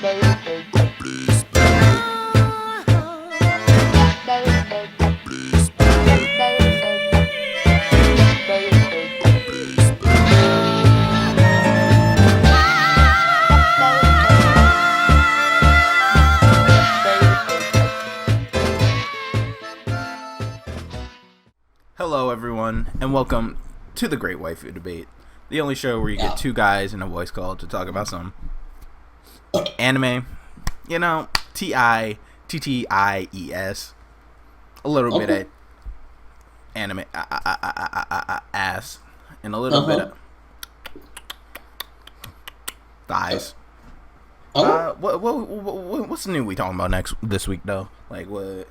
Hello everyone, and welcome to the Great Waifu Debate, the only show where you get two guys and a voice call to talk about some anime, you know, TITTIES, a little bit of anime ass, and a little bit of thighs. What's new we talking about this week though? Like what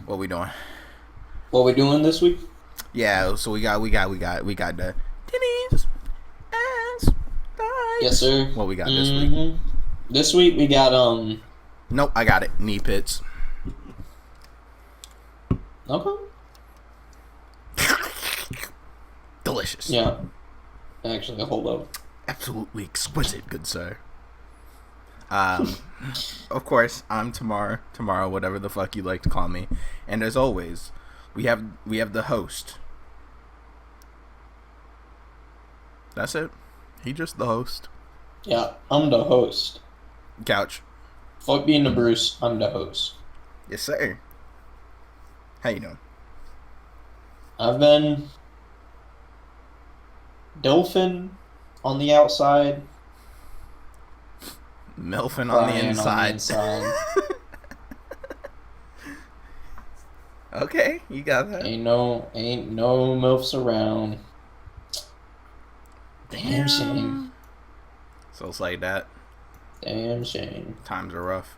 we doing? What we doing this week? Yeah, so we got the tiddies, ass, thighs. Yes, sir. What we got this week? This week we got Nope, I got it. Knee pits. Okay. Delicious. Yeah. Actually, hold up. Absolutely exquisite, good sir. Of course, I'm Tamarrow, whatever the fuck you like to call me, and as always, we have the host. That's it. He just the host. Yeah, I'm the host. Couch. Fuck being the Bruce, I'm the host. Yes, sir. How you doing? I've been Dolphin on the outside. Milfin on the inside. Okay, you got that. Ain't no MILFs around. Damn shame. So it's like that. Damn shame. Times are rough.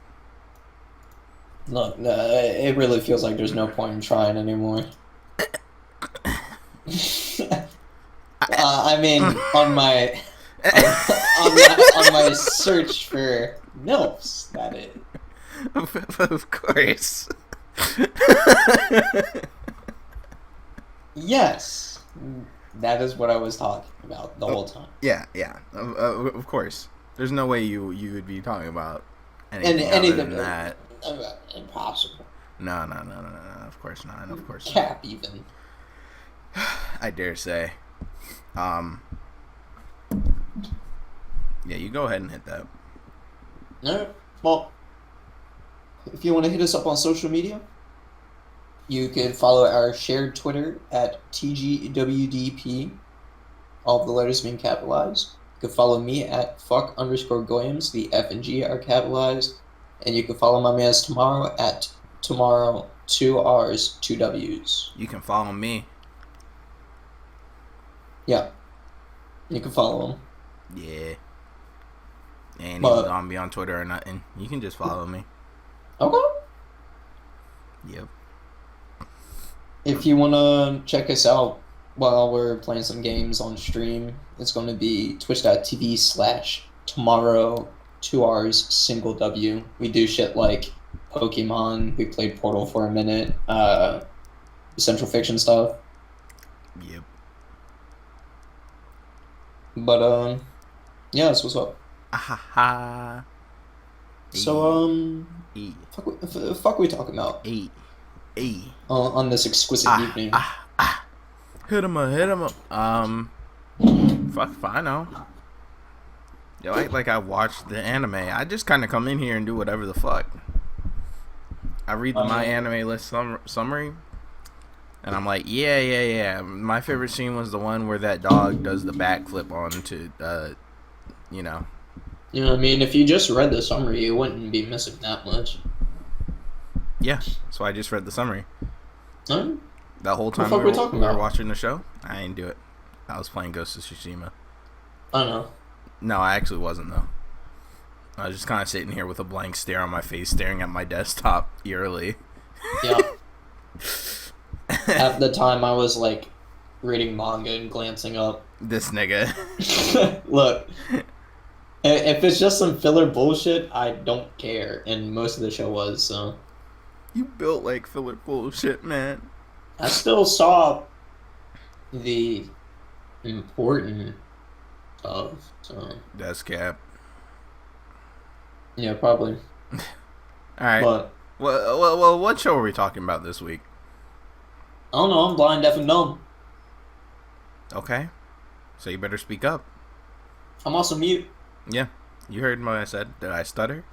Look, it really feels like there's no point in trying anymore. I mean, on my on my search for MILFs, that is. Of course. Yes, that is what I was talking about the whole time. Yeah. Of course. There's no way you would be talking about anything other than that. Impossible. No. Of course not. Of course not. Cap even. I dare say. Yeah, you go ahead and hit that. Alright. Well, if you want to hit us up on social media, you can follow our shared Twitter at TGWDP, all of the letters being capitalized. You can follow me at fuck_Goyams, the F and G are capitalized. And you can follow my man Tamarrow at Tamarrow, 2 R's, 2 W's. You can follow me. Yeah. You can follow him. Yeah. Ain't even gonna be on Twitter or nothing. You can just follow me. Okay. Yep. If you want to check us out while we're playing some games on stream, it's going to be twitch.tv/Tamarrow, 2 R's, single W. We do shit like Pokemon. We played Portal for a minute. Central Fiction stuff. Yep. But, yeah, that's what's up. Ahaha. So, fuck we talking about? On this exquisite evening. Hit him up. Fuck if I know. Yo, like I watched the anime. I just kind of come in here and do whatever the fuck. I read the My Anime List summary, and I'm like, yeah. My favorite scene was the one where that dog does the backflip onto, you know. You know what I mean? If you just read the summary, you wouldn't be missing that much. Yeah, so I just read the summary. Huh? The whole time we were watching the show, I didn't do it. I was playing Ghost of Tsushima. I know. No, I actually wasn't, though. I was just kind of sitting here with a blank stare on my face, staring at my desktop eerily. Yeah. At the time, I was, like, reading manga and glancing up. This nigga. Look, if it's just some filler bullshit, I don't care. And most of the show was, so... You built like filler bullshit, man. I still saw the important of, so... That's cap. Yeah, probably. All right. But Well, what show are we talking about this week? I don't know. I'm blind, deaf, and dumb. Okay. So you better speak up. I'm also mute. Yeah. You heard what I said. Did I stutter?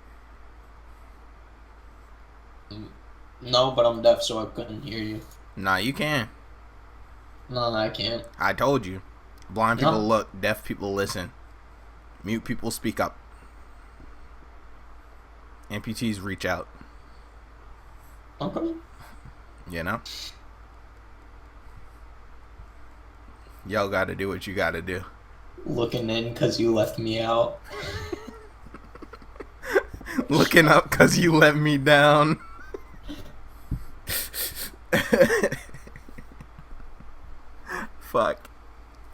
No, but I'm deaf, so I couldn't hear you. Nah, you can. No, I can't. I told you. Blind people No. look. Deaf people listen. Mute people speak up. Amputees reach out. Okay. You know? Y'all gotta do what you gotta do. Looking in because you left me out. Looking up because you let me down. Fuck.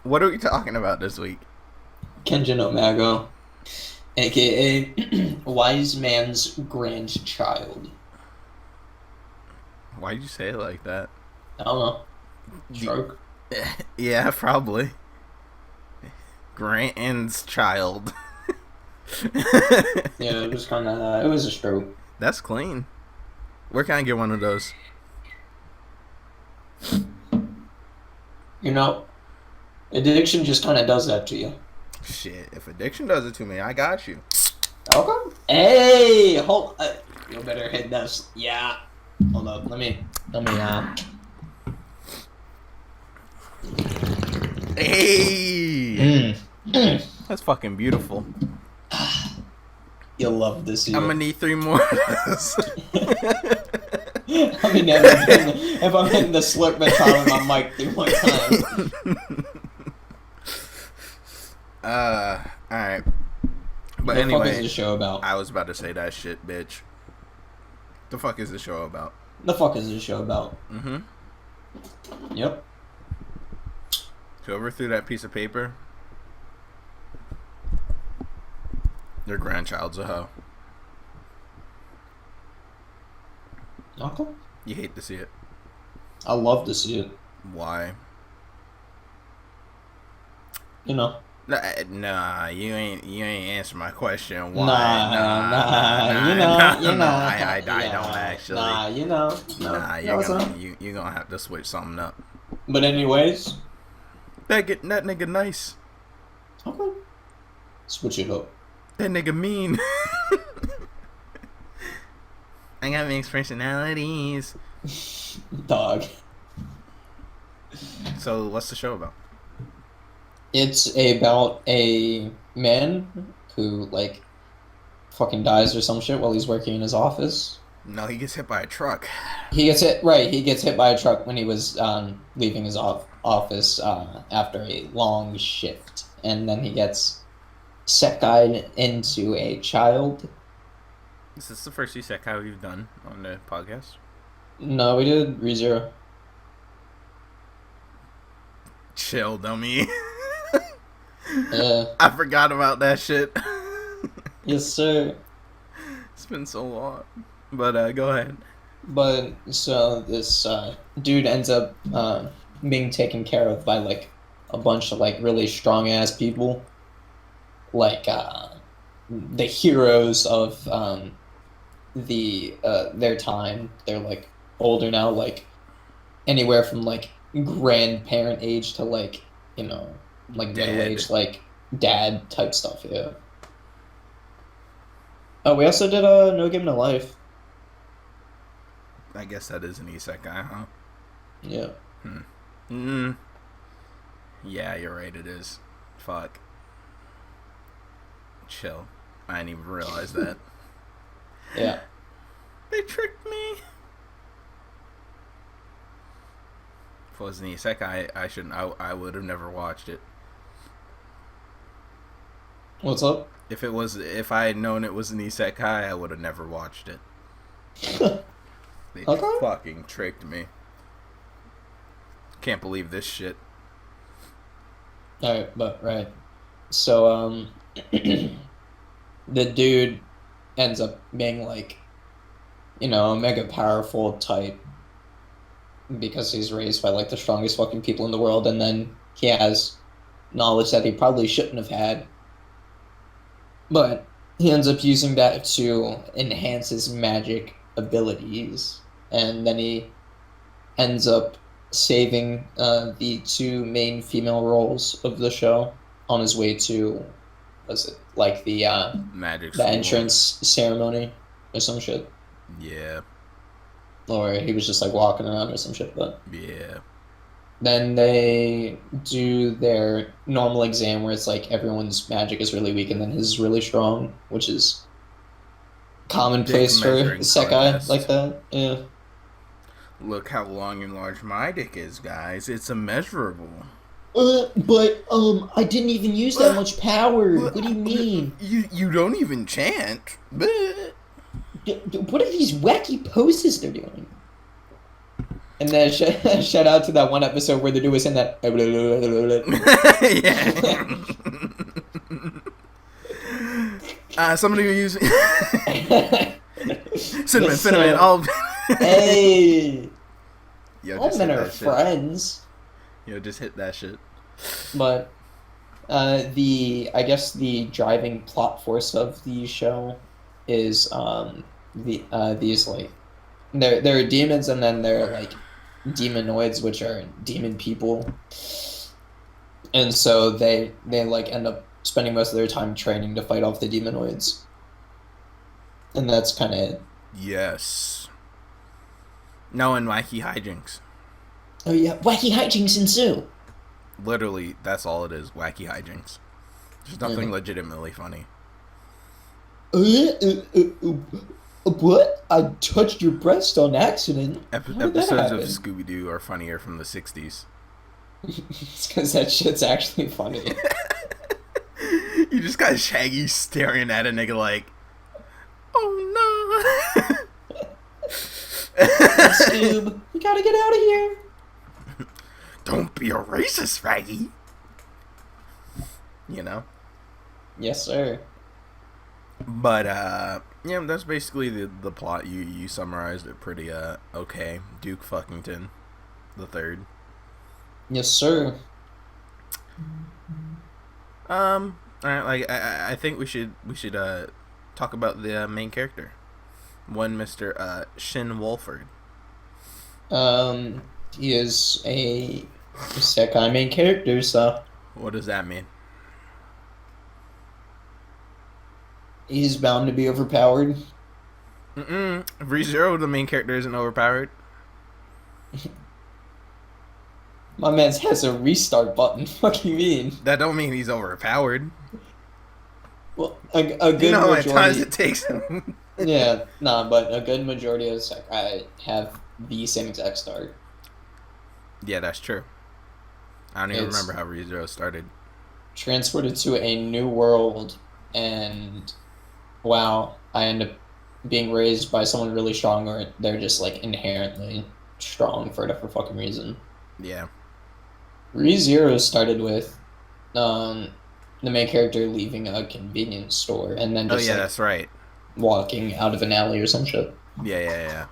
What are we talking about this week? Kenja no Mago, aka Wise Man's Grandchild. Why'd you say it like that? I don't know. Stroke. Yeah, probably. Grant's child. Yeah, it was kind of. It was a stroke. That's clean. Where can I get one of those? You know, addiction just kind of does that to you. Shit, if addiction does it to me, I got you. Okay. Hey, hold. You better hit this. Yeah. Hold up. Let me. Hey, that's fucking beautiful. You'll love this. I'm gonna need 3 more. I mean, if I'm hitting the slurp baton on my mic 3 more times. Alright. But What anyway, the fuck is the show about? I was about to say that shit, bitch. The fuck is the show about? The fuck is this show about? Mm-hmm. Yep. Whoever threw that piece of paper, their grandchild's a hoe. Okay. You hate to see it. I love to see it. Why? You know. Nah, you ain't answer my question. Why? Nah, you know. I don't actually. Nah, you know. No, Nah, you're gonna have to switch something up. But anyways. That nigga nice. Okay. Switch it up. That nigga mean. I got mixed personalities. Dog. So what's the show about? It's about a man who, like, fucking dies or some shit while he's working in his office. No, he gets hit by a truck. He gets hit by a truck when he was leaving his office after a long shift. And then he gets sekai'd into a child. Is this the first isekai we've done on the podcast? No, we did ReZero. Chill, dummy. Yeah. I forgot about that shit. Yes, sir. It's been so long. But go ahead. But so this dude ends up being taken care of by like a bunch of like really strong ass people, like the heroes of their time. They're like older now, like anywhere from like grandparent age to like, you know, like middle age, like dad type stuff. Yeah. Oh, we also did No Game No Life. I guess that is an isekai, huh? Yeah. Yeah, you're right, it is. Fuck. Chill. I didn't even realize that. Yeah. They tricked me. If it was an isekai, I would have never watched it. What's up? If I had known it was an isekai, I would have never watched it. They fucking tricked me. Can't believe this shit. Alright, but right. So the dude ends up being like, you know, a mega powerful type because he's raised by like the strongest fucking people in the world, and then he has knowledge that he probably shouldn't have had. But he ends up using that to enhance his magic abilities, and then he ends up saving the two main female roles of the show on his way to, was it like Magic the school. entrance ceremony or some shit, Yeah. or he was just like walking around or some shit. But Yeah. then they do their normal exam where it's like everyone's magic is really weak and then his is really strong, which is Dick commonplace for measuring isekai like contest. that. Yeah. Look how long and large my dick is, guys. It's immeasurable. But I didn't even use that much power. What do you mean? You don't even chant. What are these wacky poses they're doing? And then shout out to that one episode where the dude was in that. Yeah. Somebody use cinnamon, Yes, cinnamon. All. Hey, Yo, all just men hit are that shit. friends. Yo, just hit that shit. But I guess the driving plot force of the show is these like there are demons and then there are like demonoids, which are demon people, and so they like end up spending most of their time training to fight off the demonoids, and that's kind of it. Yes. No, and wacky hijinks. Oh yeah, wacky hijinks ensue. Literally, that's all it is. Wacky hijinks. There's nothing Yeah. legitimately funny. What? I touched your breast on accident. How did that Episodes of happen? Scooby-Doo are funnier from the 60s. It's because that shit's actually funny. You just got Shaggy staring at a nigga like, oh no. Scoob, you gotta get out of here. Don't be a racist, Raggy. You know? Yes, sir. But, yeah, that's basically the plot. You summarized it pretty, okay. Duke Fuckington the third. Yes, sir. Alright, like, I think we should, talk about the main character. One Mr. Shin Wolford. He is a isekai main character, so What does that mean? he's bound to be overpowered. ReZero, the main character, isn't overpowered. My man has a restart button. What do you mean? That don't mean he's overpowered. Well, a good You know how many times majority. it takes him. Yeah, nah, but a good majority of isekai have the same exact start. Yeah, that's true. I don't even It's remember how ReZero started. transported to a new world, and wow, I end up being raised by someone really strong, or they're just like inherently strong for whatever fucking reason. Yeah. ReZero started with the main character leaving a convenience store and then Oh just yeah, like that's right. walking out of an alley or some shit. Yeah.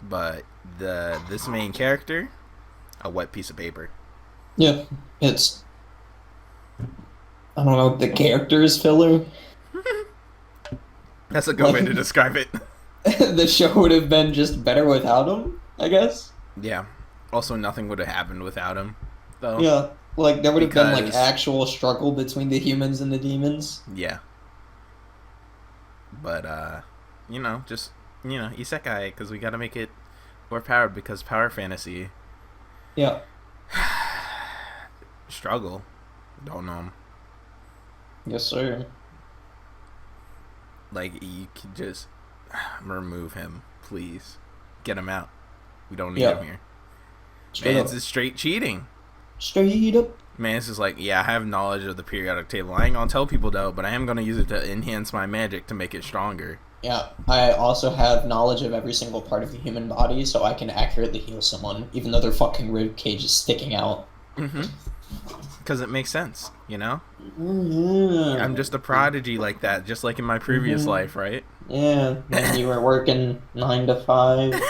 But this main character, a wet piece of paper. Yeah, it's I don't know, the character is filler. That's a good way to describe it. The show would have been just better without him, I guess. Yeah. Also, nothing would have happened without him, though. Yeah, like there would have been like Because- actual struggle between the humans and the demons. Yeah. But just isekai, because we gotta make it more powered, because power fantasy Yeah, struggle. Don't know. yes sir. Like, you could just remove him, please. Get him out. We don't need Yeah. him here. Straight Man, up. it's just straight cheating. Straight up. Man, it's just like, yeah, I have knowledge of the periodic table. I ain't gonna tell people though, but I am gonna use it to enhance my magic to make it stronger. Yeah, I also have knowledge of every single part of the human body, so I can accurately heal someone, even though their fucking rib cage is sticking out. Because it makes sense, you know? Mm-hmm. I'm just a prodigy like that, just like in my previous life, right? Yeah, when you were working 9 to 5.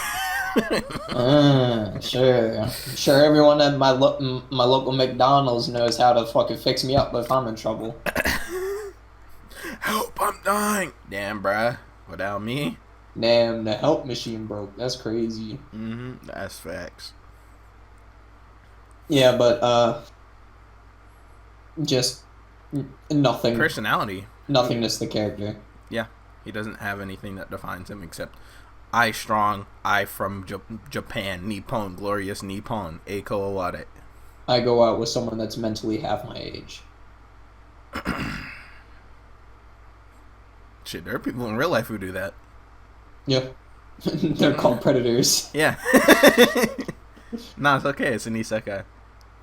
Sure. Sure, everyone at my local McDonald's knows how to fucking fix me up if I'm in trouble. Help, I'm dying. Damn, bruh. Without me? Damn, the help machine broke. That's crazy. That's facts. Yeah, but just nothing. Personality. Nothingness the character. Yeah, he doesn't have anything that defines him except I strong, I from Japan, Nippon, glorious Nippon, Eiko Oware. I go out with someone that's mentally half my age. Shit, there are people in real life who do that. Yeah. They're called predators. Yeah. Nah, it's okay. It's an isekai.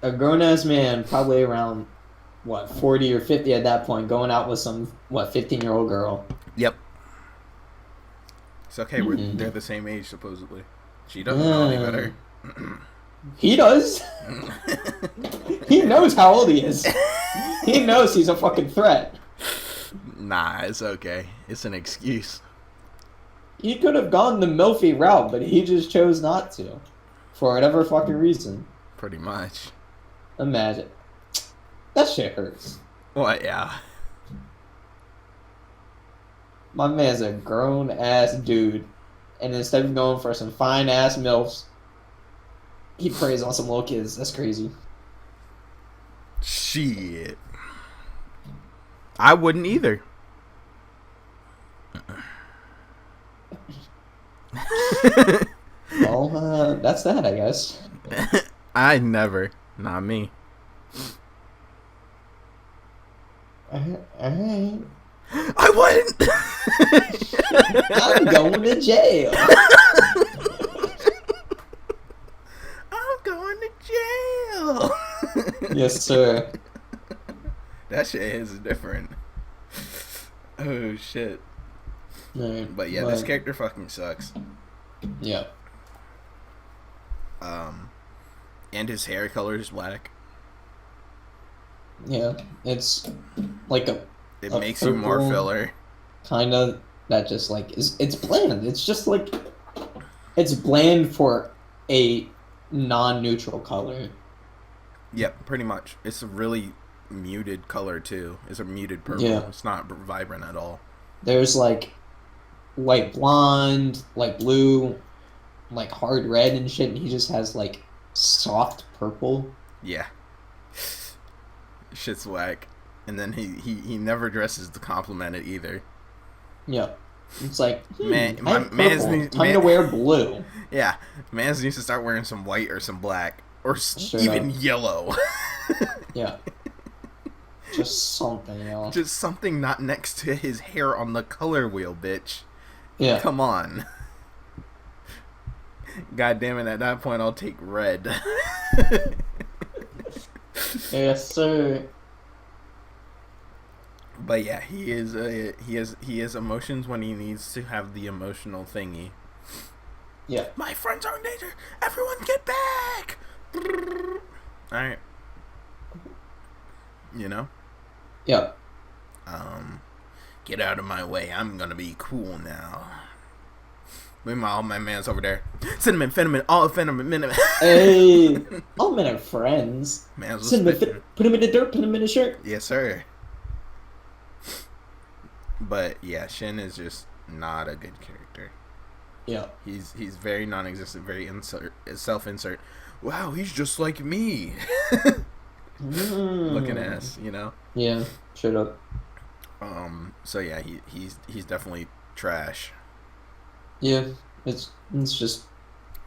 A grown-ass man, probably around, 40 or 50 at that point, going out with some, 15-year-old girl. Yep. It's okay. They're the same age, supposedly. She doesn't know any better. He does. He knows how old he is. He knows he's a fucking threat. Nah, it's okay. It's an excuse. He could have gone the milfy route, but he just chose not to. For whatever fucking reason. Pretty much. Imagine. That shit hurts. What? Yeah. My man's a grown-ass dude. And instead of going for some fine-ass MILFs, he preys on some little kids. That's crazy. Shit. I wouldn't either. Well, that's that, I guess. I never. Not me. Alright. I wouldn't. I'm going to jail. I'm going to jail. Yes, sir. That shit is different. Oh shit. Right, But yeah, this character fucking sucks. Yeah. And his hair color is black. Yeah. It's like It a makes you more purple filler. kind of that just like it's bland. It's just like it's bland for a non-neutral color. Yep, pretty much. It's a really muted color too. It's a muted purple. Yeah. It's not vibrant at all. There's like light blonde, light blue, like hard red and shit, and he just has like soft purple. Yeah. Shit's whack. And then he never dresses to compliment it either. Yeah. It's like, Man, I have man's purple. needs- Time to man- wear blue. Yeah, mans needs to start wearing some white or some black or Straight even up. yellow. Yeah. Just something else. Just something not next to his hair on the color wheel, bitch. Yeah. Come on. God damn it! At that point, I'll take red. Yes, sir. But yeah, he has emotions when he needs to have the emotional thingy. Yeah. My friends are in danger. Everyone get back. All right. You know. Yeah. Get out of my way. I'm gonna be cool now. Meanwhile, my man's over there. Cinnamon, Fenneman, all Fenneman. Hey, all men are friends. Man's was Cinnamon, spitting. put him in the dirt, put him in the shirt. Yes, sir. But yeah, Shin is just not a good character. Yeah. He's very non-existent, very self-insert. Wow, he's just like me. Looking ass, you know. Yeah, straight up. So yeah, he's definitely trash. Yeah, it's just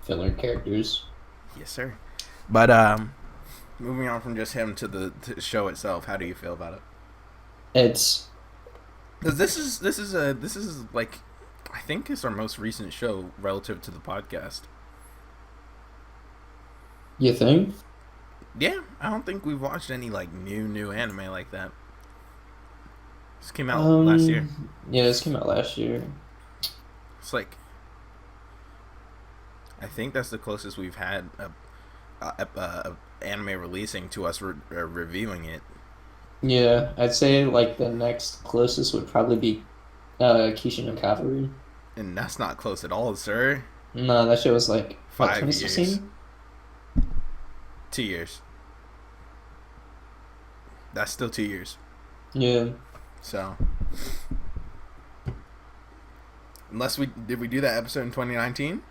filler characters. Yes, sir. But moving on from just him to the show itself, how do you feel about it? It's Because this is like, I think it's our most recent show relative to the podcast. You think? Yeah, I don't think we've watched any like new anime like that. This came out last year. Yeah, this came out last year. It's like, I think that's the closest we've had a anime releasing to us reviewing it. Yeah, I'd say like the next closest would probably be Kishin no Cavalry. And that's not close at all, sir. No, that shit was like what, 5 years. 2016? 2 years. That's still 2 years. Yeah. So, unless we do that episode in 2019,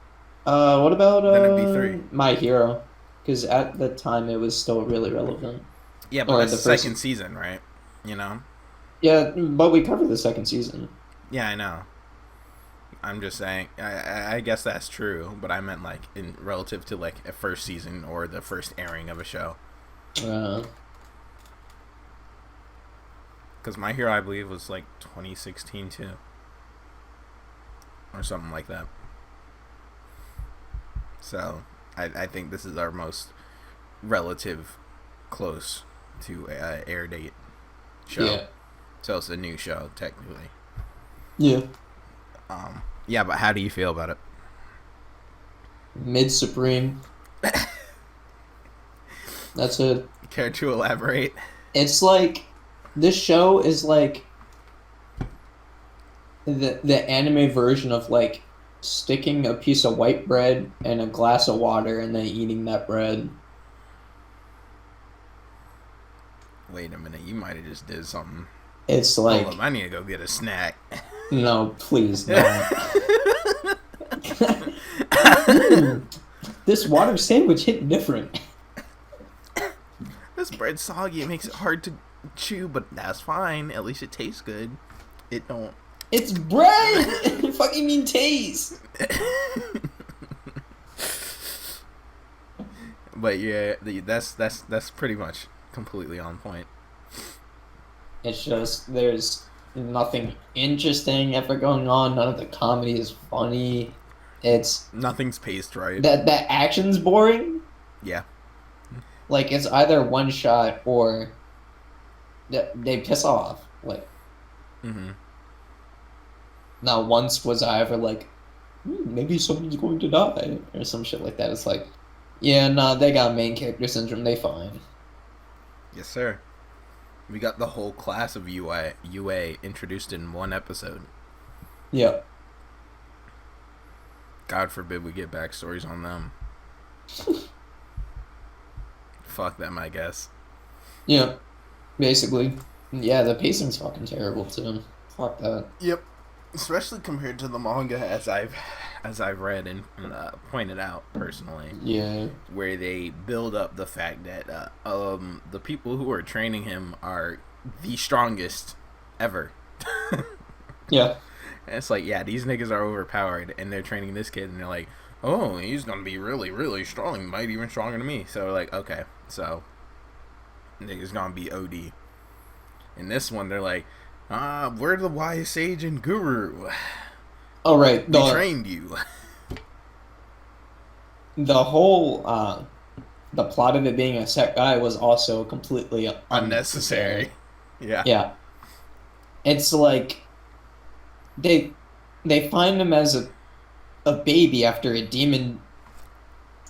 What about then it'd be 3. My Hero? Because at the time it was still really relevant. Yeah, but Or that's the the first. second season, right? You know? Yeah, but we covered the second season. Yeah, I know. I'm just saying. I guess that's true, but I meant like in relative to like a first season or the first airing of a show. Uh, Because My Hero, I believe, was like 2016 too, or something like that. So I think this is our most relative close to air date show. yeah. So it's a new show technically. Yeah. Yeah, but how do you feel about it? Mid Supreme. That's it. Care to elaborate? It's like this show is like the anime version of like sticking a piece of white bread in a glass of water and then eating that bread. Wait a minute, you might have just did something. It's like Hold up, I need to go get a snack. no, please no. This water sandwich hit different. This bread's soggy. It makes it hard to chew, but that's fine. At least it tastes good. It don't. It's bread. You fucking mean taste. But yeah, that's pretty much completely on point. It's just there's nothing interesting ever going on. None of the comedy is funny. It's Nothing's paced right. that action's boring. Yeah. Like it's either one shot or they piss off. Like Mm-hmm. not once was I ever like, maybe someone's going to die or some shit like that. It's like, yeah, nah, they got main character syndrome. They fine. Yes, sir. We got the whole class of UA introduced in one episode. Yep. God forbid we get backstories on them. Fuck them, I guess. Yeah. Basically. Yeah, the pacing's fucking terrible too. Fuck that. Yep. Especially compared to the manga as I've read and pointed out personally. Yeah. Where they build up the fact that the people who are training him are the strongest ever. Yeah. And it's like, yeah, these niggas are overpowered, and they're training this kid, and they're like, oh, he's gonna be really, really strong, might even stronger than me. So like, okay, so niggas gonna be OD. In this one, they're like, we're the wise sage and guru. Oh right. We trained you. The whole the plot of it being a set guy was also completely Unnecessary. Yeah. Yeah. It's like they find him as a baby after a demon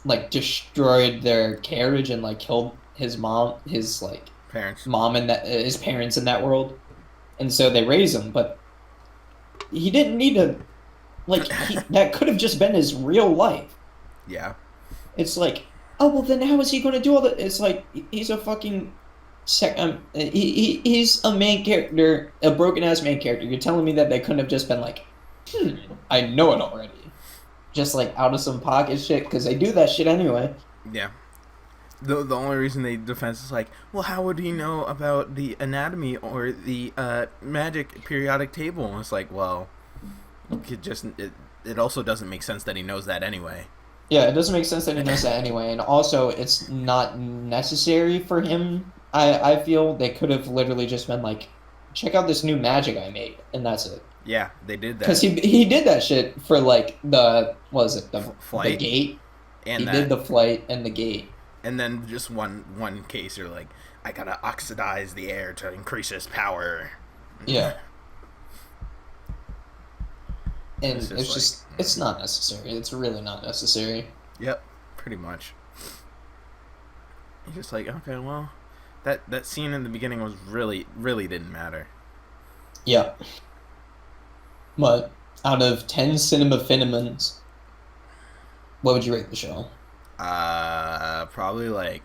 like destroyed their carriage and like killed his Parents. mom and his parents in that world. And so they raise him, but he didn't need to that could have just been his real life. Yeah. It's like, oh well, then how is he going to do all that? It's like he's a fucking he's a main character, a broken ass main character. You're telling me that they couldn't have just been like, I know it already, just like out of some pocket shit because they do that shit anyway. Yeah. The only reason they defense is like, well, how would he know about the anatomy or the magic periodic table? And it's like, well, it also doesn't make sense that he knows that anyway. Yeah, it doesn't make sense that he knows that anyway, and also it's not necessary for him. I feel they could have literally just been like, check out this new magic I made, and that's it. Yeah, they did that. Because he did that shit for like the flight, the gate, and he did the flight and the gate. And then just one case, you're like, I gotta oxidize the air to increase his power. Yeah. And It's it's just just, it's not necessary. It's really not necessary. Yep, pretty much. You're just like, okay, well, that scene in the beginning was really didn't matter. Yeah. But out of 10 cinema phenomens, What would you rate the show? Probably like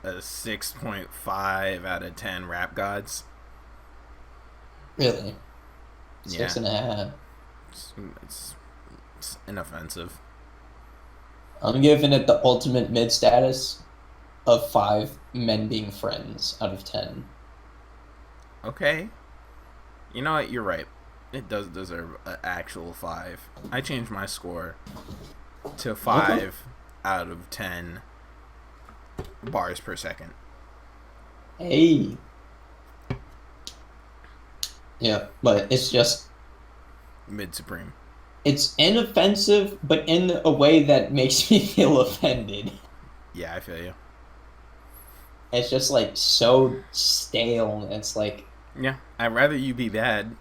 a 6.5 out of 10 rap gods. Really? Yeah. 6.5. It's, it's, it's inoffensive. I'm giving it the ultimate mid status of 5 men being friends out of 10. Okay. You know what? You're right. It does deserve an actual 5. I changed my score to 5 Okay. out of 10 bars per second. Hey. Yeah, but it's just Mid supreme. it's inoffensive, but in a way that makes me feel offended. Yeah, I feel you. It's just like so stale. It's like, Yeah, I'd rather you be bad.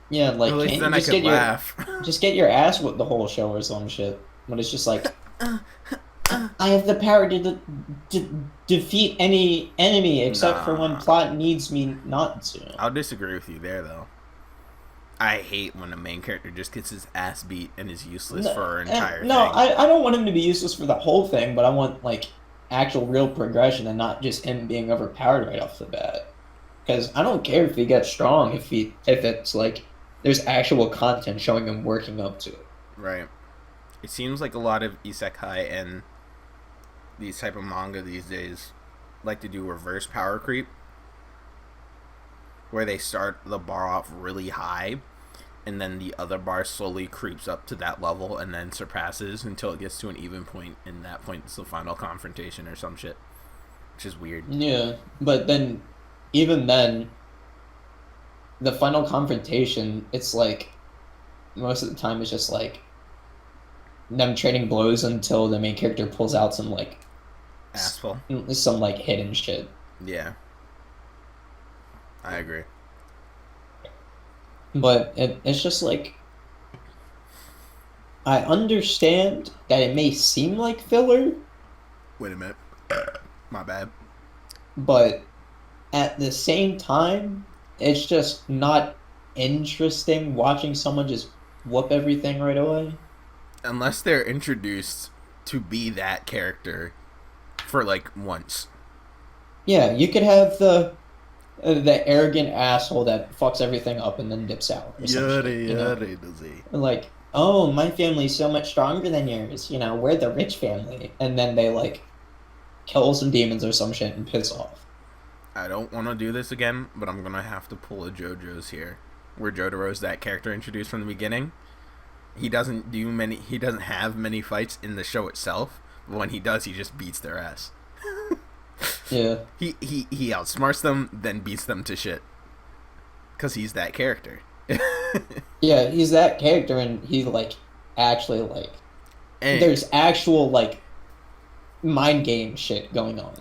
yeah, At like least can't you then I just could get your laugh. just get your ass with the whole show or some shit? When it's just like I have the power to defeat any enemy except for when Nah, plot needs me not to. I'll disagree with you there though. I hate when a main character just gets his ass beat and is useless No, for an entire no, thing. I don't want him to be useless for the whole thing, but I want like actual real progression and not just him being overpowered right off the bat. Because I don't care if he gets strong if it's like there's actual content showing him working up to it. Right. It seems like a lot of isekai and these type of manga these days like to do reverse power creep, where they start the bar off really high and then the other bar slowly creeps up to that level and then surpasses until it gets to an even point, and that point is the final confrontation or some shit, which is weird. Yeah, but then even then, the final confrontation, it's like most of the time it's just like them trading blows until the main character pulls out some like Asshole. some like hidden shit. Yeah, I agree. But it's just like I understand that it may seem like filler, Wait a minute. My bad. but at the same time, it's just not interesting watching someone just whoop everything right away. Unless they're introduced to be that character for like once. Yeah, you could have the arrogant asshole that fucks everything up and then dips out or some Yada shit, you know? yada does he? Like, oh, my family's so much stronger than yours, we're the rich family. And then they like kill some demons or some shit and piss off. I don't want to do this again, but I'm gonna have to pull a JoJo's here, where Jotaro's that character introduced from the beginning. He doesn't do many. He doesn't have many fights in the show itself, but when he does, he just beats their ass. Yeah. He outsmarts them, then beats them to shit, cause he's that character. Yeah, he's that character and he like actually like And, there's actual like mind game shit going on.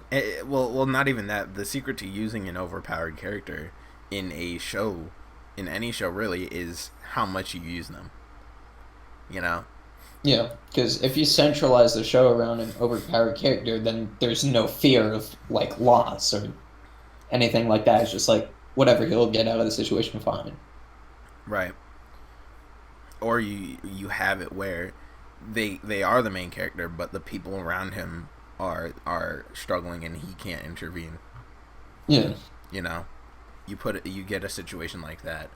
well, not even that. The secret to using an overpowered character in a show, in any show really, is how much you use them. You know. Yeah, because if you centralize the show around an overpowered character, then there's no fear of like loss or anything like that. It's just like whatever he'll get out of the situation, fine. Right. Or you have it where they are the main character, but the people around him are struggling and he can't intervene. Yeah. You know, you get a situation like that.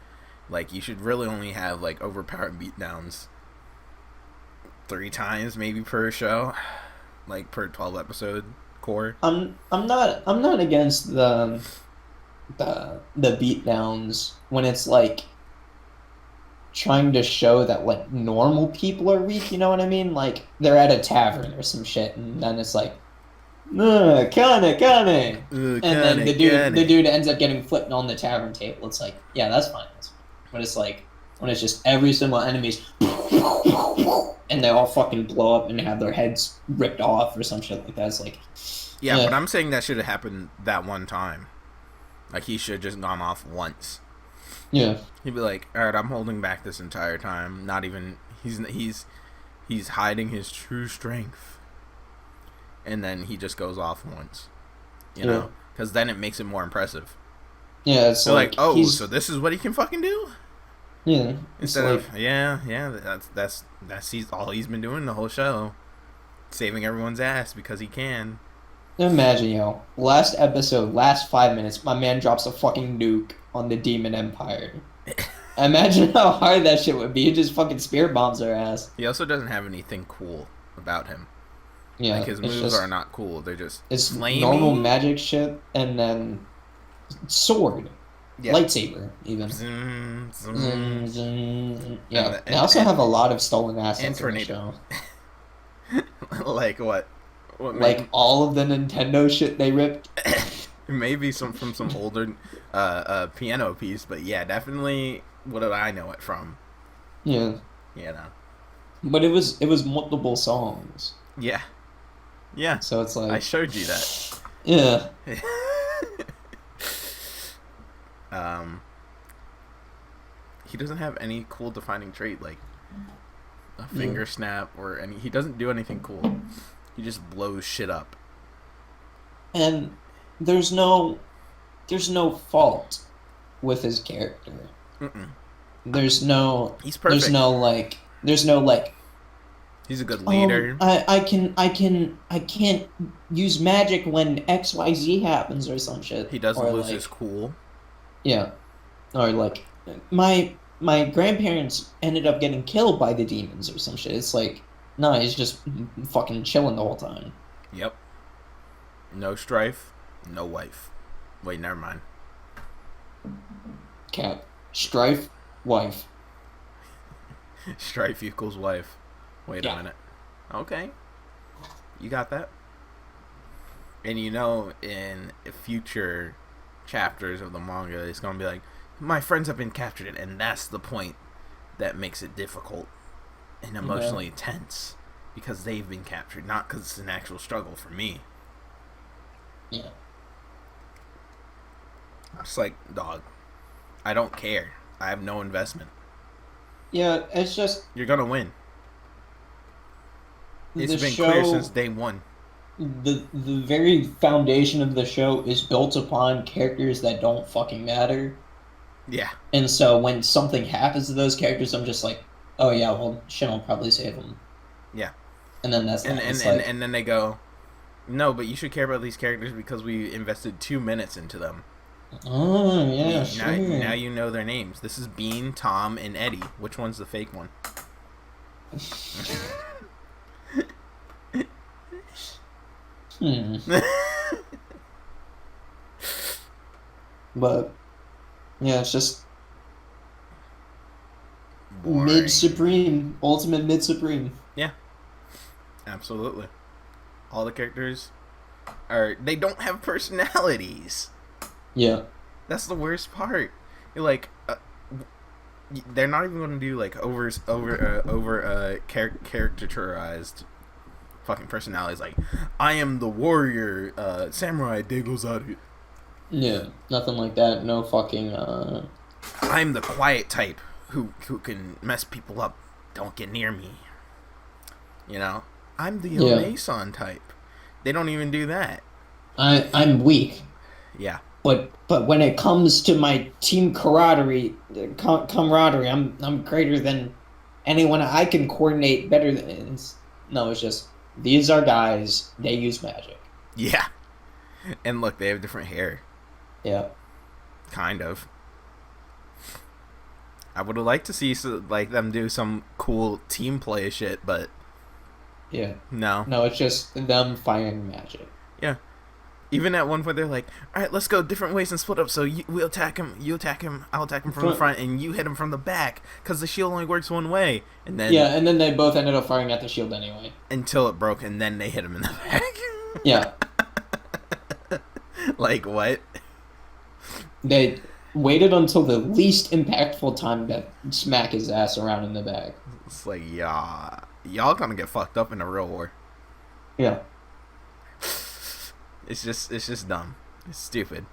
Like you should really only have like overpowered beatdowns 3 times maybe per show, like per 12 episode core. I'm not against the beatdowns when it's like trying to show that like normal people are weak, you know what I mean? Like they're at a tavern or some shit, and then it's like, Kane," and then the dude ends up getting flipped on the tavern table. It's like, yeah, that's fine. But it's like when it's just every single enemy's and they all fucking blow up and have their heads ripped off or some shit like that. It's like, Yeah, but I'm saying that should have happened that one time. Like he should have just gone off once. yeah, He'd be like, "All right, I'm holding back this entire time. Not even he's hiding his true strength." And then he just goes off once. You know, cuz then it makes it more impressive. yeah. It's So like, "Oh, he's so this is what he can fucking do?" Yeah, it's Instead like of that's he's all he's been doing the whole show, saving everyone's ass because he can. imagine, last episode, last 5 minutes, my man drops a fucking nuke on the Demon Empire. Imagine how hard that shit would be. He just fucking spirit bombs their ass. He also doesn't have anything cool about him. Like Yeah, his it's moves are just not cool. They're just it's normal flamey. magic shit, and then sword, Yeah. lightsaber, even. Zoom, zoom. Zing, zing. Yeah, they And also have a lot of stolen and assets in the tornado. show. Like what? What Like all of the Nintendo shit they ripped. maybe some from some older piano piece, but yeah, definitely what did I know it from? Yeah, You know. but it was multiple songs, Yeah. Yeah. so it's I like, showed you that. yeah, um he doesn't have any cool defining trait like a finger snap or any he doesn't do anything cool. He just blows shit up. and there's no fault with his character. Mm-mm. There's no He's perfect. there's no like He's a good leader. I can't use magic when XYZ happens or some shit. He doesn't or lose like, his cool. yeah, or like my grandparents ended up getting killed by the demons or some shit. It's like, no, he's just fucking chilling the whole time. Yep. No strife, no wife. Wait, never mind. Cap, strife, wife. Strife equals wife. Wait a Yeah. minute. Okay. You got that? And you know, in future chapters of the manga, it's going to be like, my friends have been captured, and that's the point that makes it difficult and emotionally tense. Because they've been captured, not because it's an actual struggle for me. Yeah. It's like, dog, I don't care. I have no investment. Yeah, it's just You're going to win. It's the been show. clear since day one. The very foundation of the show is built upon characters that don't fucking matter. Yeah. And so when something happens to those characters, I'm just like, oh yeah, well, Shin will probably save them. Yeah. And then that's And that. and, It's and, like, and then they go, no, but you should care about these characters because we invested 2 minutes into them. oh yeah, sure. Now you know their names. This is Bean, Tom, and Eddie. Which one's the fake one? But yeah, it's just Boring. mid supreme, ultimate mid supreme. Yeah. Absolutely. All the characters they don't have personalities. Yeah. That's the worst part. You're like, they're not even going to do like caricaturized fucking personalities. Like, I am the warrior, samurai Degozadu. Yeah, nothing like that. No fucking. I'm the quiet type who can mess people up. Don't get near me. You know, I'm the Omeson type. They don't even do that. I'm weak. Yeah. But when it comes to my team camaraderie, I'm greater than anyone. I can coordinate better than. No, it's just these are guys. They use magic. Yeah. And look, they have different hair. Yeah. Kind of. I would have liked to see like them do some cool team play shit, but Yeah. no. No, it's just them firing magic. Yeah. Even at one point, they're like, all right, let's go different ways and split up. So we'll attack him, you attack him, I'll attack him from the front, and you hit him from the back, because the shield only works one way. And then and then they both ended up firing at the shield anyway. Until it broke, and then they hit him in the back. Yeah. Like, what? They waited until the least impactful time to smack his ass around in the back. It's like, y'all gonna get fucked up in a real war. Yeah. It's just dumb. It's stupid.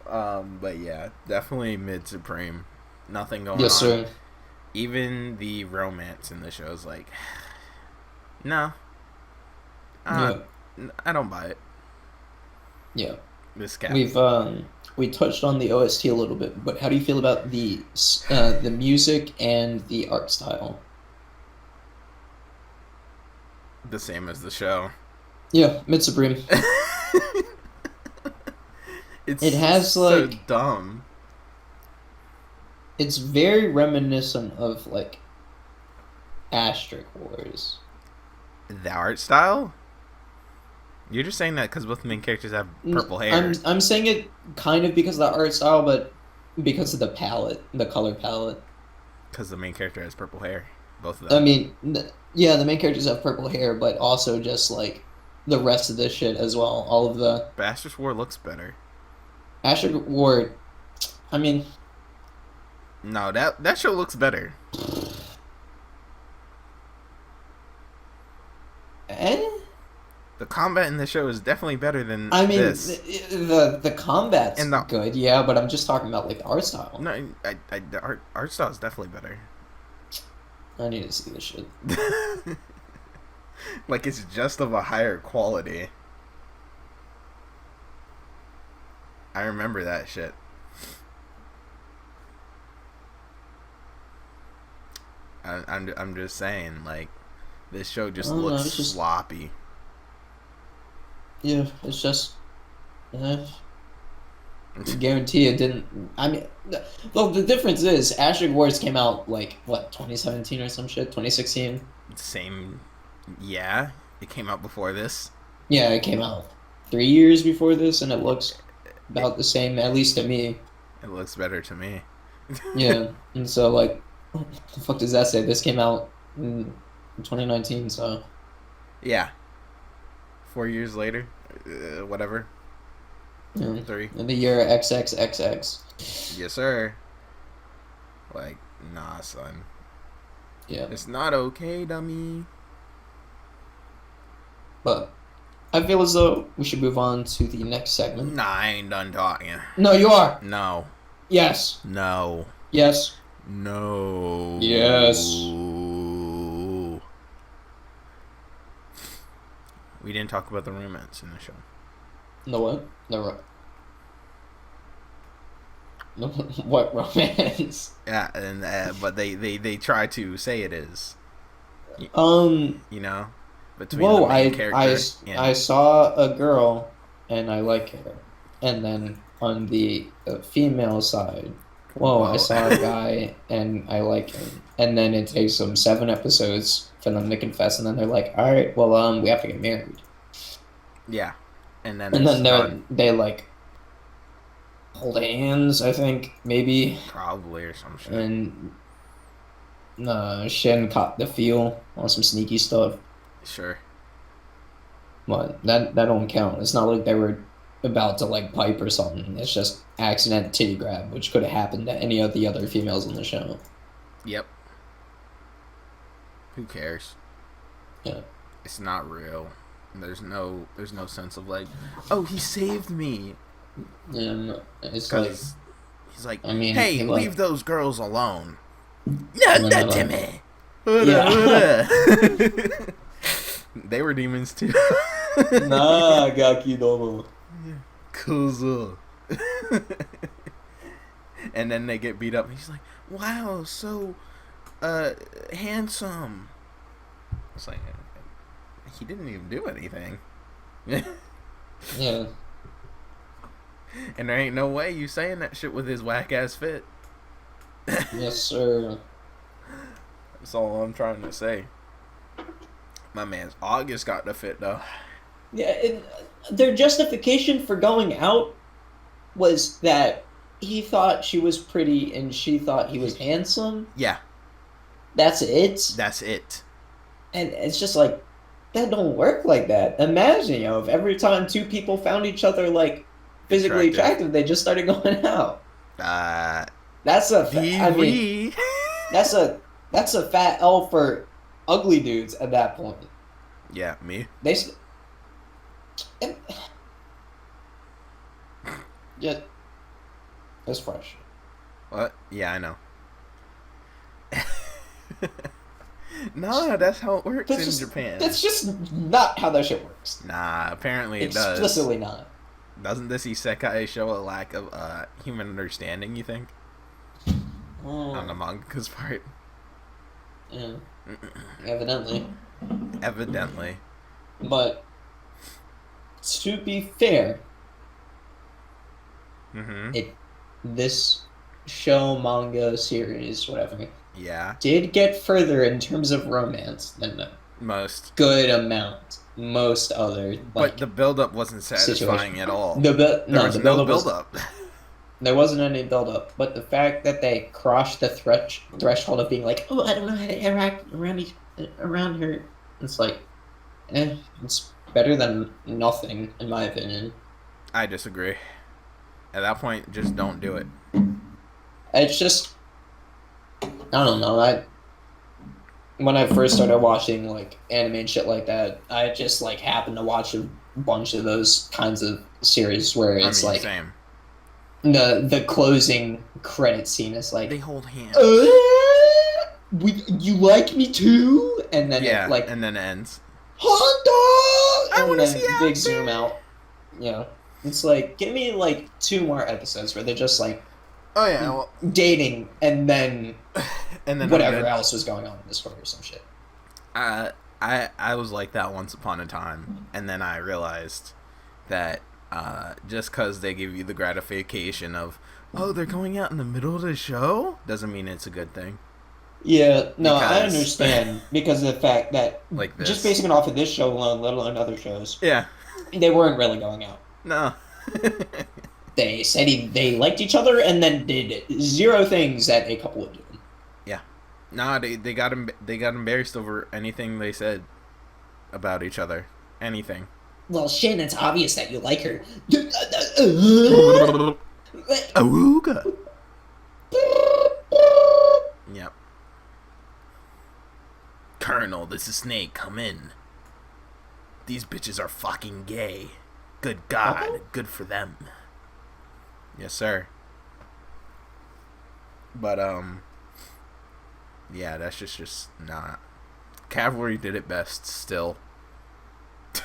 But yeah, definitely mid supreme. Nothing going on. Yes, sir. Even the romance in the show is like, no. I don't buy it. Yeah. This cat. We touched on the OST a little bit, but how do you feel about the music and the art style? The same as the show. Yeah, mid supreme. It has so like dumb. It's very reminiscent of like Asterisk Wars. The art style? You're just saying that because both the main characters have purple hair. I'm saying it kind of because of the art style, but because of the palette, the color palette. Because the main character has purple hair. Both of them. I mean, yeah, the main characters have purple hair, but also just like the rest of this shit as well. All of the. Asterisk War looks better. Asterisk War, I mean. No, that show looks better. The combat in the show is definitely better than this. The combat's good, yeah, but I'm just talking about like the art style. No, the art style is definitely better. I need to see this shit. Like it's just of a higher quality. I remember that shit. I'm just saying, like, this show just looks sloppy. Yeah, it's just. I guarantee it didn't. I mean, well, the difference is Asterisk Wars came out like what 2017 or some shit, 2016. Same, yeah. It came out before this. Yeah, it came out 3 years before this, and it looks about the same, at least to me. It looks better to me. Yeah, and so like, what the fuck does that say? This came out in 2019, so. Yeah. 4 years later, whatever. Yeah. 3. In the year XXXX. Yes, sir. Like, nah, son. Yeah. It's not okay, dummy. But I feel as though we should move on to the next segment. Nah, I ain't done talking. No, you are. No. Yes. No. Yes. No. Yes. We didn't talk about the romance in the show. The what? What romance? Yeah, and but they try to say it is. You know, between the main character and... I saw a girl and I like her, and then on the female side, I saw a guy and I like him, and then it takes them 7 episodes for them to confess, and then they're like, all right, well, we have to get married. Yeah, and then they like hold hands, I think, maybe. Probably, or some shit. And Shin caught the feel on some sneaky stuff. Sure. But that don't count. It's not like they were about to like pipe or something. It's just accident titty grab, which could have happened to any of the other females on the show. Yep. Who cares? Yeah. It's not real. There's no sense of like, oh, he saved me. Yeah, it's like he's like, I mean, hey, leave those girls alone. No, not Timmy. Yeah. They were demons too. Nah, Gaki Domo. Kuzo. And then they get beat up. And he's like, wow, so handsome. It's like, he didn't even do anything. Yeah. And there ain't no way you saying that shit with his whack ass fit. Yes, sir. That's all I'm trying to say. My man's August got the fit though. Yeah, their justification for going out was that he thought she was pretty and she thought he was handsome. Yeah. That's it. That's it. And it's just like, that don't work like that. Imagine, if every time 2 people found each other like physically attractive, they just started going out. That's a that's a fat L for ugly dudes at that point. Yeah, me. Yeah, that's fresh. What? Yeah, I know. Nah, that's how it works in Japan. That's just not how that shit works. Nah, apparently it does. Explicitly not. Doesn't this isekai show a lack of human understanding, you think? On the manga's part? Yeah. Evidently. Evidently. But, to be fair, this show, manga, series, whatever, did get further in terms of romance than a good amount. Most other, but the build-up wasn't satisfying at all. There was no build-up. There wasn't any build-up, but the fact that they crossed the threshold of being like, oh, I don't know how to interact around her, it's like, it's better than nothing, in my opinion. I disagree. At that point, just don't do it. It's just, I don't know, when I first started watching, like, anime and shit like that, I just, like, happened to watch a bunch of those kinds of series where it's, same. The closing credit scene is like... They hold hands. You like me too? And then and then it ends. Honda! I want to see big zoom out. Yeah. It's like, give me, like, 2 more episodes where they're just, like... Oh, yeah, well... dating, and then whatever else was going on in the story or some shit. I was like that once upon a time, and then I realized that just because they give you the gratification of, oh, they're going out in the middle of the show, doesn't mean it's a good thing. Yeah, no, I understand, because of the fact that, like this. Just basing it off of this show alone, let alone other shows, they weren't really going out. No. They said they liked each other and then did 0 things that a couple would do. Yeah. Nah, they got embarrassed over anything they said about each other. Anything. Well, Shin, it's obvious that you like her. Awooga. Yep. Colonel, this is Snake. Come in. These bitches are fucking gay. Good God. Good for them. Yes, sir. But, yeah, that's just not. Cavalry did it best, still.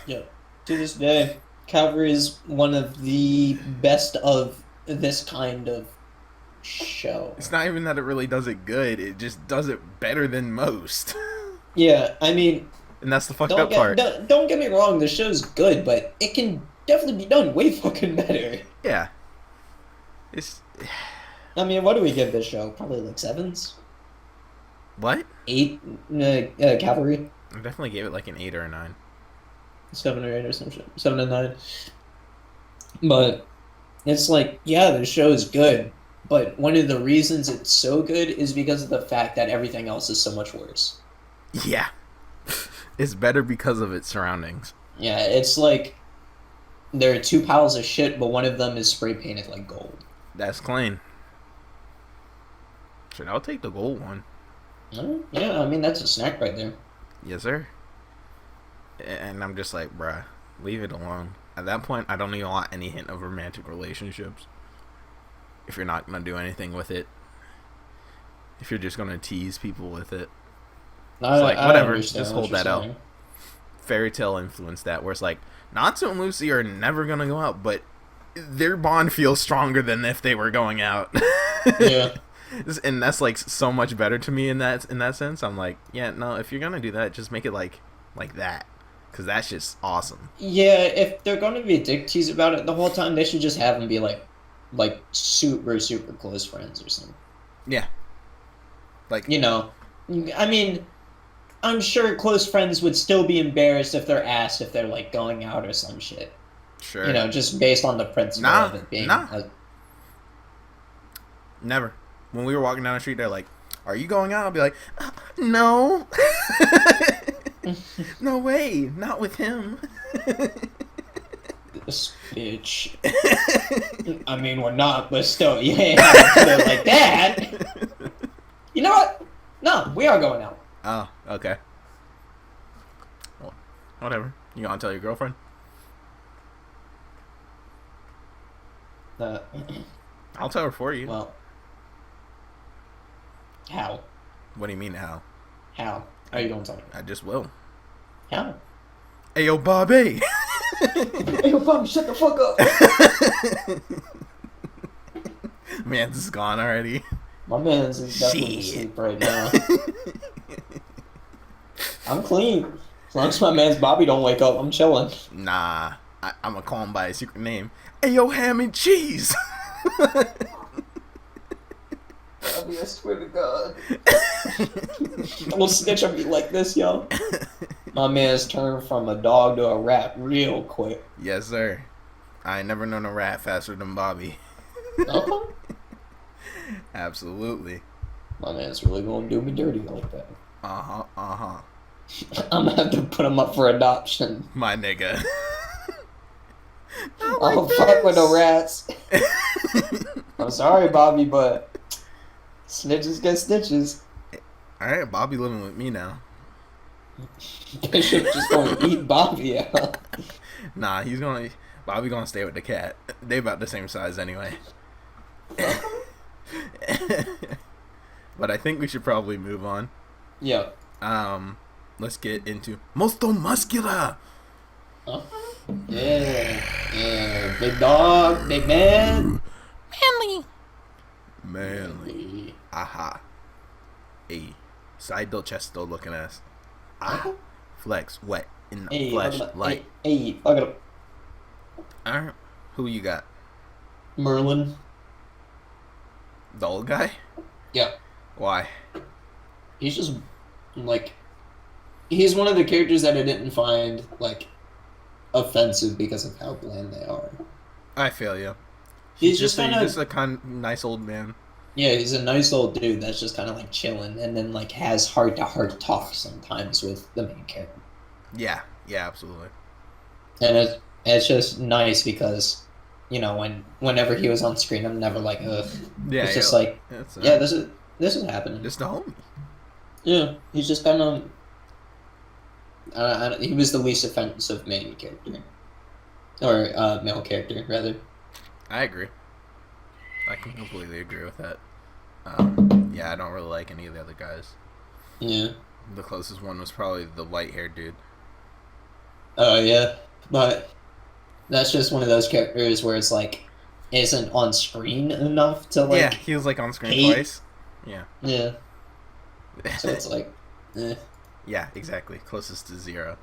Yeah. To this day, Cavalry is one of the best of this kind of show. It's not even that it really does it good, it just does it better than most. Yeah, I mean... And that's the fucked up part. Don't get me wrong, the show's good, but it can definitely be done way fucking better. Yeah. I mean, what do we give this show? Probably like 7s? What? 8? Cavalry? I definitely gave it like an 8 or a 9. 7 or 8 or some shit. 7 and 9. But it's like, yeah, the show is good, but one of the reasons it's so good is because of the fact that everything else is so much worse. Yeah. It's better because of its surroundings. Yeah, it's like there are 2 piles of shit, but one of them is spray painted like gold. That's clean. Shit, I'll take the gold one. Yeah, I mean, that's a snack right there. Yes, sir. And I'm just like, bruh, leave it alone. At that point, I don't even want any hint of romantic relationships. If you're not going to do anything with it. If you're just going to tease people with it. It's like, whatever, just hold that out. Fairy Tail influenced that, where it's like, Natsu and Lucy are never going to go out, but their bond feels stronger than if they were going out. Yeah. And that's like so much better to me in that sense. I'm like, yeah, no, if you're going to do that, just make it like that. Because that's just awesome. Yeah, if they're going to be a dick tease about it the whole time, they should just have them be like super, super close friends or something. Yeah. Like, you know, I mean, I'm sure close friends would still be embarrassed if they're asked if they're, like, going out or some shit. Sure. You know, just based on the principle of it being... Never. When we were walking down the street, they're like, are you going out? I'll be like, no. No way. Not with him. This bitch. I mean, we're not, but still, yeah, like that. You know what? No, we are going out. Oh, okay. Well, whatever. You gonna tell your girlfriend? I'll tell her for you. Well, how? What do you mean, how? How? How are you gonna tell her? I just will. How? Hey, yo, Bobby! Hey, yo, Bobby, shut the fuck up. Man's is gone already. My man's is definitely asleep right now. I'm clean. As long as my man's Bobby don't wake up, I'm chilling. Nah, I'm gonna call him by his secret name. Hey, yo, ham and cheese. Bobby, I swear to God. Don't snitch on me like this, yo. My man's turned from a dog to a rat real quick. Yes, sir. I ain't never known a rat faster than Bobby. Okay. Absolutely. My man's really gonna do me dirty like that. Uh-huh. I'm gonna have to put him up for adoption. My nigga. Oh, fuck with the rats. I'm sorry, Bobby, but snitches get stitches. Alright, Bobby living with me now. Bishop just gonna eat Bobby out. Nah, Bobby gonna stay with the cat. They about the same size anyway. But I think we should probably move on. Yeah. Let's get into Mosto Muscular. Yeah. Big dog, big man. Manly. Aha. Hey. Side del chesto looking ass. Ah. Flex. Wet. In the flesh. Light. Hey, look at him. Alright. Who you got? Merlin. The old guy? Yeah. Why? He's just, like... He's one of the characters that I didn't find, like, offensive because of how bland they are. I feel you. He's just kind of... He's just a nice old man. Yeah, he's a nice old dude that's just kind of, like, chilling and then, like, has heart-to-heart talk sometimes with the main character. Yeah, absolutely. And it's just nice because, you know, whenever he was on screen, I'm never like, ugh. Yeah, it's just like, this is happening. Just the homie. Yeah, he's just kind of... he was the least offensive main character. Or male character, rather. I agree. I can completely agree with that. Yeah, I don't really like any of the other guys. Yeah. The closest one was probably the white-haired dude. Oh, yeah. But that's just one of those characters where it's like, isn't on screen enough to like... Yeah, he was like on screen twice. Yeah. Yeah. So it's like, eh. Yeah, exactly. Closest to 0.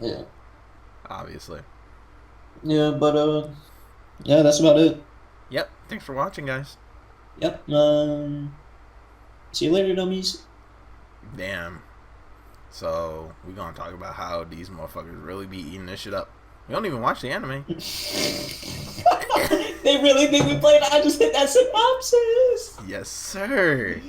Yeah. Obviously. Yeah, but yeah, that's about it. Yep. Thanks for watching, guys. Yep. See you later, dummies. Damn. So, we're gonna talk about how these motherfuckers really be eating this shit up. We don't even watch the anime. They really think we played. I just hit that synopsis. Yes, sir.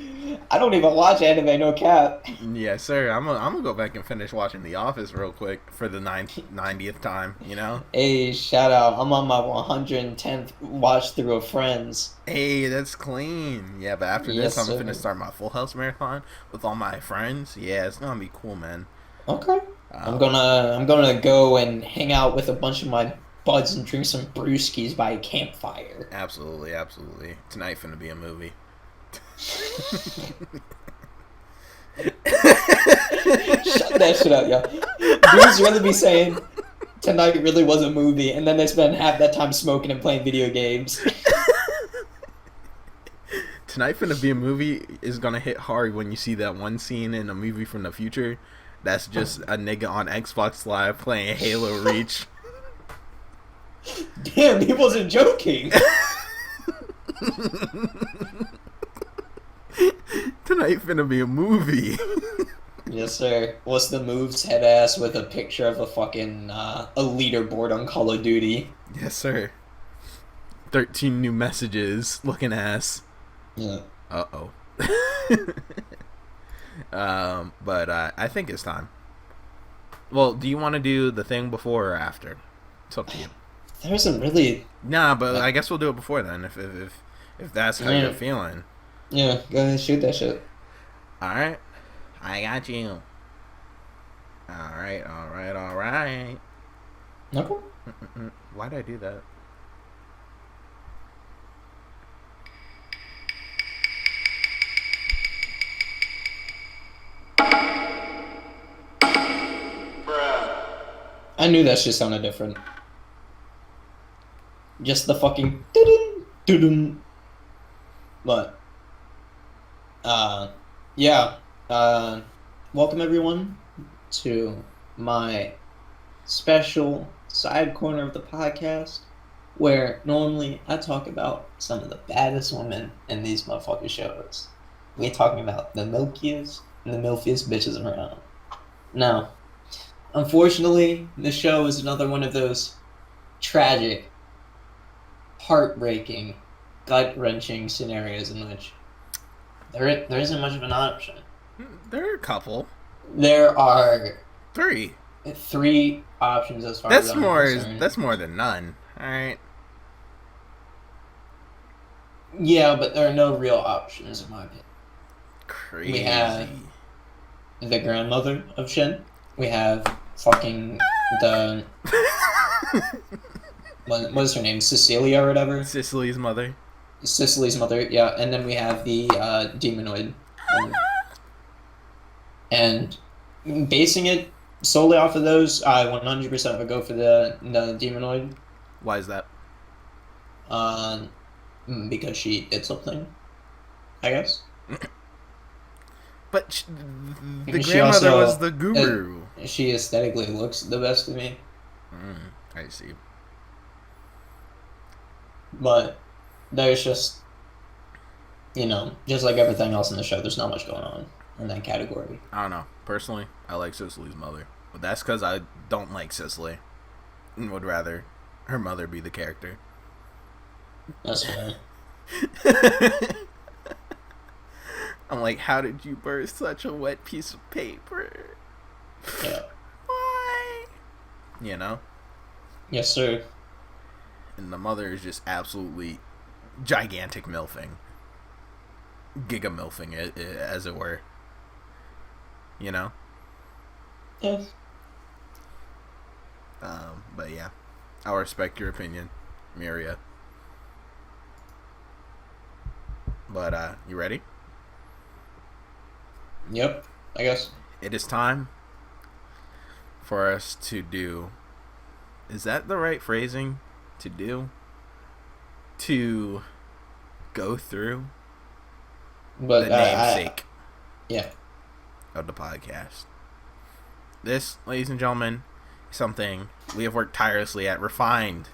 I don't even watch anime, no cap. Yes, sir. I'm gonna go back and finish watching The Office real quick for the 90th time, you know? Hey, shout out. I'm on my 110th watch through of Friends. Hey, that's clean. Yeah, but after Yes, this, I'm sir. gonna start my Full House marathon with all my friends. Yeah, it's gonna be cool, man. Okay. I'm gonna go and hang out with a bunch of my buds and drink some brewskis by a campfire. Absolutely. Tonight finna be a movie. Shut that shit up, yo. Dudes really be saying tonight really was a movie, and then they spend half that time smoking and playing video games. Tonight finna be a movie is gonna hit hard when you see that one scene in a movie from the future that's just a nigga on Xbox Live playing Halo Reach. Damn, he wasn't joking. Tonight finna be a movie. Yes, sir. What's the moves head ass with a picture of a fucking a leaderboard on Call of Duty? Yes, sir. 13 new messages looking ass. Yeah. Uh-oh. But I think it's time. Well, do you want to do the thing before or after? It's up to you. There isn't really... Nah, but I guess we'll do it before then, if that's how you're feeling. Yeah, go ahead, shoot that shit. Alright. I got you. Alright. Okay. Why'd I do that? I knew that shit sounded different. Just the fucking doo-doo, doo-doo. But yeah. Welcome everyone to my special side corner of the podcast where normally I talk about some of the baddest women in these motherfucking shows. We're talking about the milkiest and the milfiest bitches around. Now, unfortunately, the show is another one of those tragic, heartbreaking, gut-wrenching scenarios in which there isn't much of an option. There are a couple. There are three options as far as I'm concerned. That's more than none. All right. Yeah, but there are no real options in my opinion. Crazy. We have the grandmother of Shin. We have fucking the what is her name? Cecilia or whatever. Cicely's mother. Cicely's mother, yeah, and then we have the demonoid woman. And basing it solely off of those, I 100% would go for the demonoid. Why is that? Because she did something, I guess. But the grandmother was the guru. She aesthetically looks the best to me. I see. But there's just, just like everything else in the show, there's not much going on in that category. I don't know. Personally, I like Cicely's mother. But that's because I don't like Cicely. And would rather her mother be the character. That's fair. I'm like, how did you burn such a wet piece of paper? Yeah. Why? Yes, sir. And the mother is just absolutely gigantic milfing. Giga milfing, as it were. Yes. But yeah. I'll respect your opinion, Miria. But, you ready? Yep, I guess. It is time for us to do... Is that the right phrasing? To do? To go through but the namesake yeah. of the podcast. This, ladies and gentlemen, is something we have worked tirelessly at, refined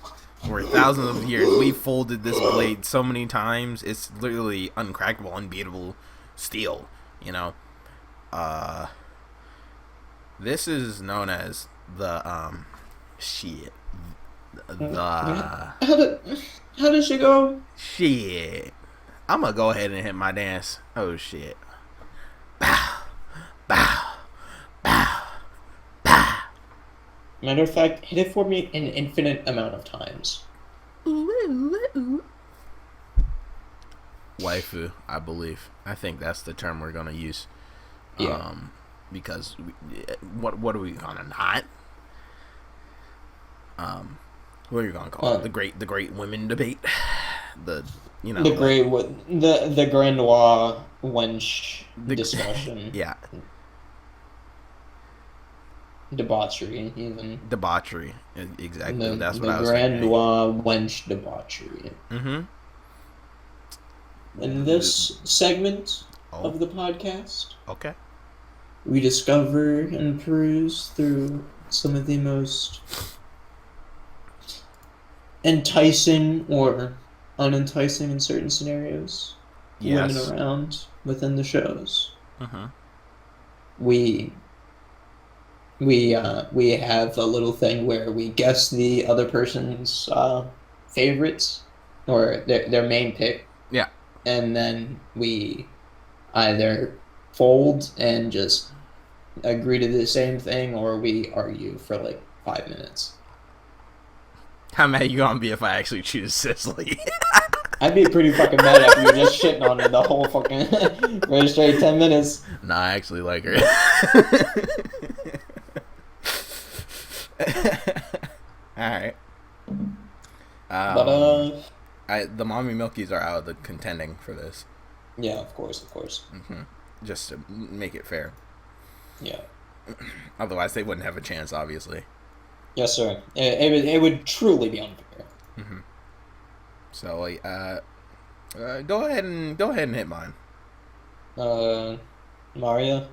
for thousands of years. We've folded this blade so many times, it's literally uncrackable, unbeatable steel, This is known as the, shit. How did she go? Shit. I'm gonna go ahead and hit my dance. Oh, shit. Bow. Bow. Bow. Bow. Matter of fact, hit it for me an infinite amount of times. Waifu, I believe. I think that's the term we're gonna use. Yeah. Because what are we gonna not? What are you gonna call it? The Great Women Debate. The Grandois wench discussion. Yeah. Debauchery, even. Debauchery, exactly. That's what I was saying. The Grandois wench debauchery. Mm-hmm. In this segment of the podcast, okay, we discover and peruse through some of the most enticing or unenticing in certain scenarios women around within the shows. We have a little thing where we guess the other person's favorites or their main pick. Yeah. And then we either fold and just agree to the same thing, or we argue for like 5 minutes. How mad you gonna be if I actually choose Cicely? I'd be pretty fucking mad if you were just shitting on her the whole fucking for straight 10 minutes. Nah, I actually like her. Alright. The mommy milkies are out of the contending for this. Yeah, of course. Just to make it fair. Yeah. Otherwise, they wouldn't have a chance, obviously. Yes, sir. It would truly be unfair. Mm-hmm. So like, go ahead and hit mine. Uh, Mario.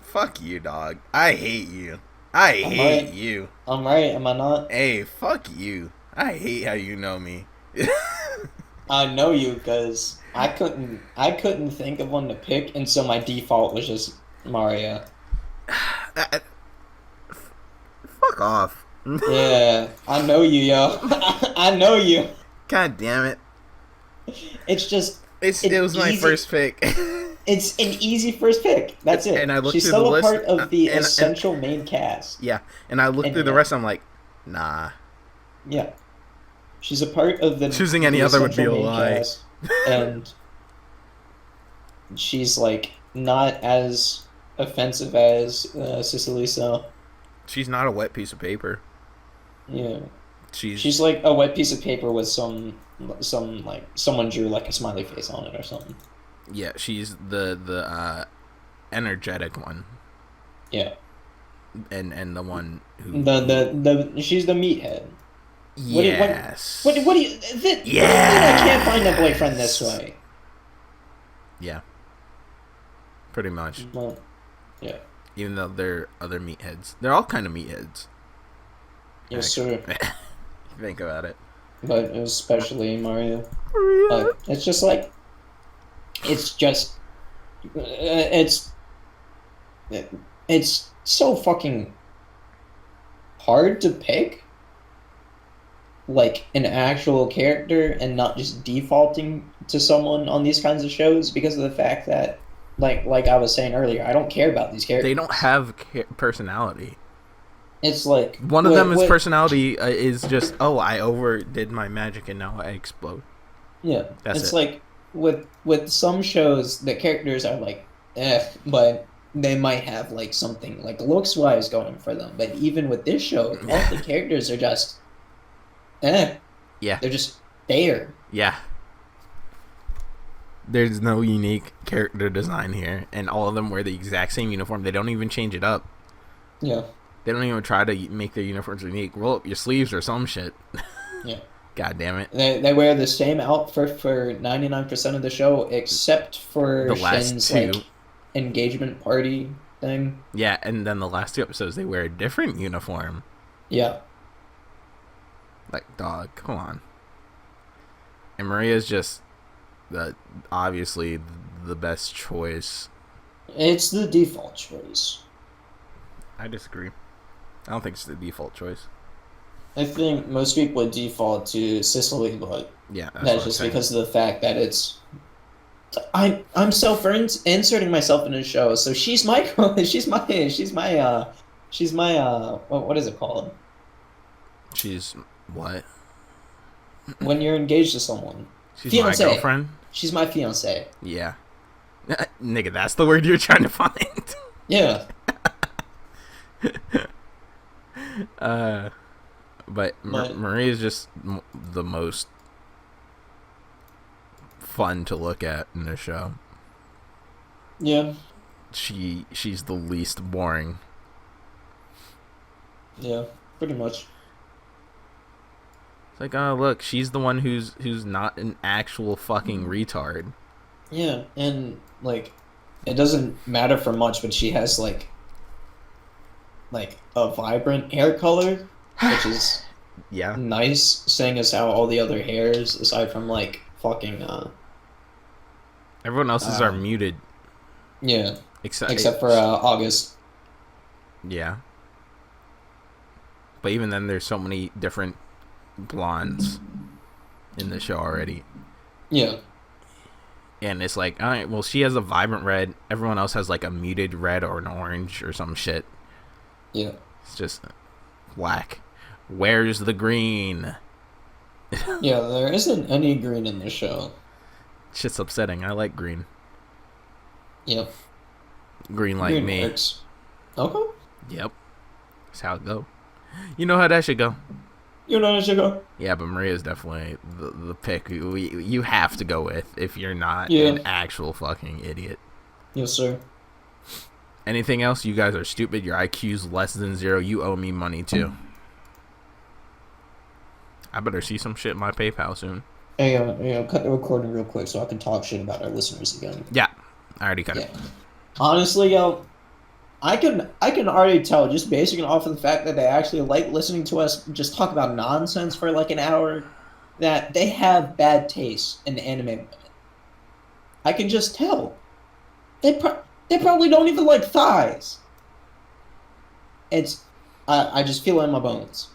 Fuck you, dog. I hate you. I I'm hate right. you. I'm right. Am I not? Hey, fuck you. I hate how you know me. I know you because I couldn't think of one to pick, and so my default was just Mario. Fuck off. Yeah, I know you, yo. I know you. God damn it. It's just It an was my easy. first pick. It's an easy first pick. That's And it. I looked She's through the still a list, part of the and essential main cast. yeah, and I looked And through the yeah, rest. I'm like, nah. yeah, she's a part of Choosing any the other would be essential a main lie. cast, and she's like not as offensive as Sicilisa. She's not a wet piece of paper. Yeah, she's She's like a wet piece of paper with some like someone drew like a smiley face on it or something. yeah, she's the energetic one, Yeah, and the one who the she's the meathead. What do you what do you mean I can't find a boyfriend this Yes. way? Yeah, pretty much. Well, yeah, Even though they're other meatheads, they're all kind of meatheads. yes, Actually, sir. think about it. But especially Mario. But it's just like it's just it's it's so fucking hard to pick like an actual character and not just defaulting to someone on these kinds of shows because of the fact that like I was saying earlier, I don't care about these They don't characters. have personality. It's like One of them is personality is just, oh, I overdid my magic and now I explode. yeah, That's it's it. like with some shows, the characters are like, but they might have like something like looks wise going for them. But even with this show, all the characters are just, eh, Yeah, they're just there. yeah. There's no unique character design here, and all of them wear the exact same uniform. They don't even change it up. Yeah, They don't even try to make their uniforms unique. Roll up your sleeves or some shit. yeah. God damn it. They wear the same outfit for 99% of the show, except for The last Shin's two. like engagement party thing. Yeah, and then the last two episodes, they wear a different uniform. Yeah, Like, dog, come on. And Maria's just obviously the best choice. it's the default choice. I disagree. I don't think it's the default choice. I think most people would default to Sicily, but Yeah, that's that's what I'm just saying. because of the fact that it's I'm self inserting myself in a show, so she's my she's my what is it called She's what? when you're engaged to someone? She's my Fiance. girlfriend? She's my fiance. Yeah. Nigga, that's the word you're trying to find. Yeah, But But- Maria's just the most fun to look at in the show. yeah, She's the least boring. yeah, pretty much. It's like, oh look, she's the one who's not an actual fucking retard. Yeah, and like it doesn't matter for much, but she has like a vibrant hair color, which is Yeah. nice, seeing as how all the other hairs, aside from like fucking Everyone else's are muted yeah, except except for August. yeah. But even then, there's so many different blondes in the show already. Yeah, And it's like, all right, well, she has a vibrant red. Everyone else has like a muted red or an orange or some shit. yeah, It's just whack. Where's the green? yeah. There isn't any green in the show. Shit's upsetting. I like green. Yep, Green like green me. works. Okay, Yep. That's how it go. You know how that should go. you know, it should go. Yeah, but Maria's definitely the pick you have to go with if you're not Yeah. an actual fucking idiot. Yes, sir. Anything else? You guys are stupid. Your IQ's less than 0. You owe me money too. I better see some shit in my PayPal soon. Hey, cut the recording real quick so I can talk shit about our listeners again. Yeah, I already cut it. Honestly, I can already tell just basing it off of the fact that they actually like listening to us just talk about nonsense for like an hour, that they have bad taste in anime women. I can just tell. They probably don't even like thighs. I just feel it in my bones.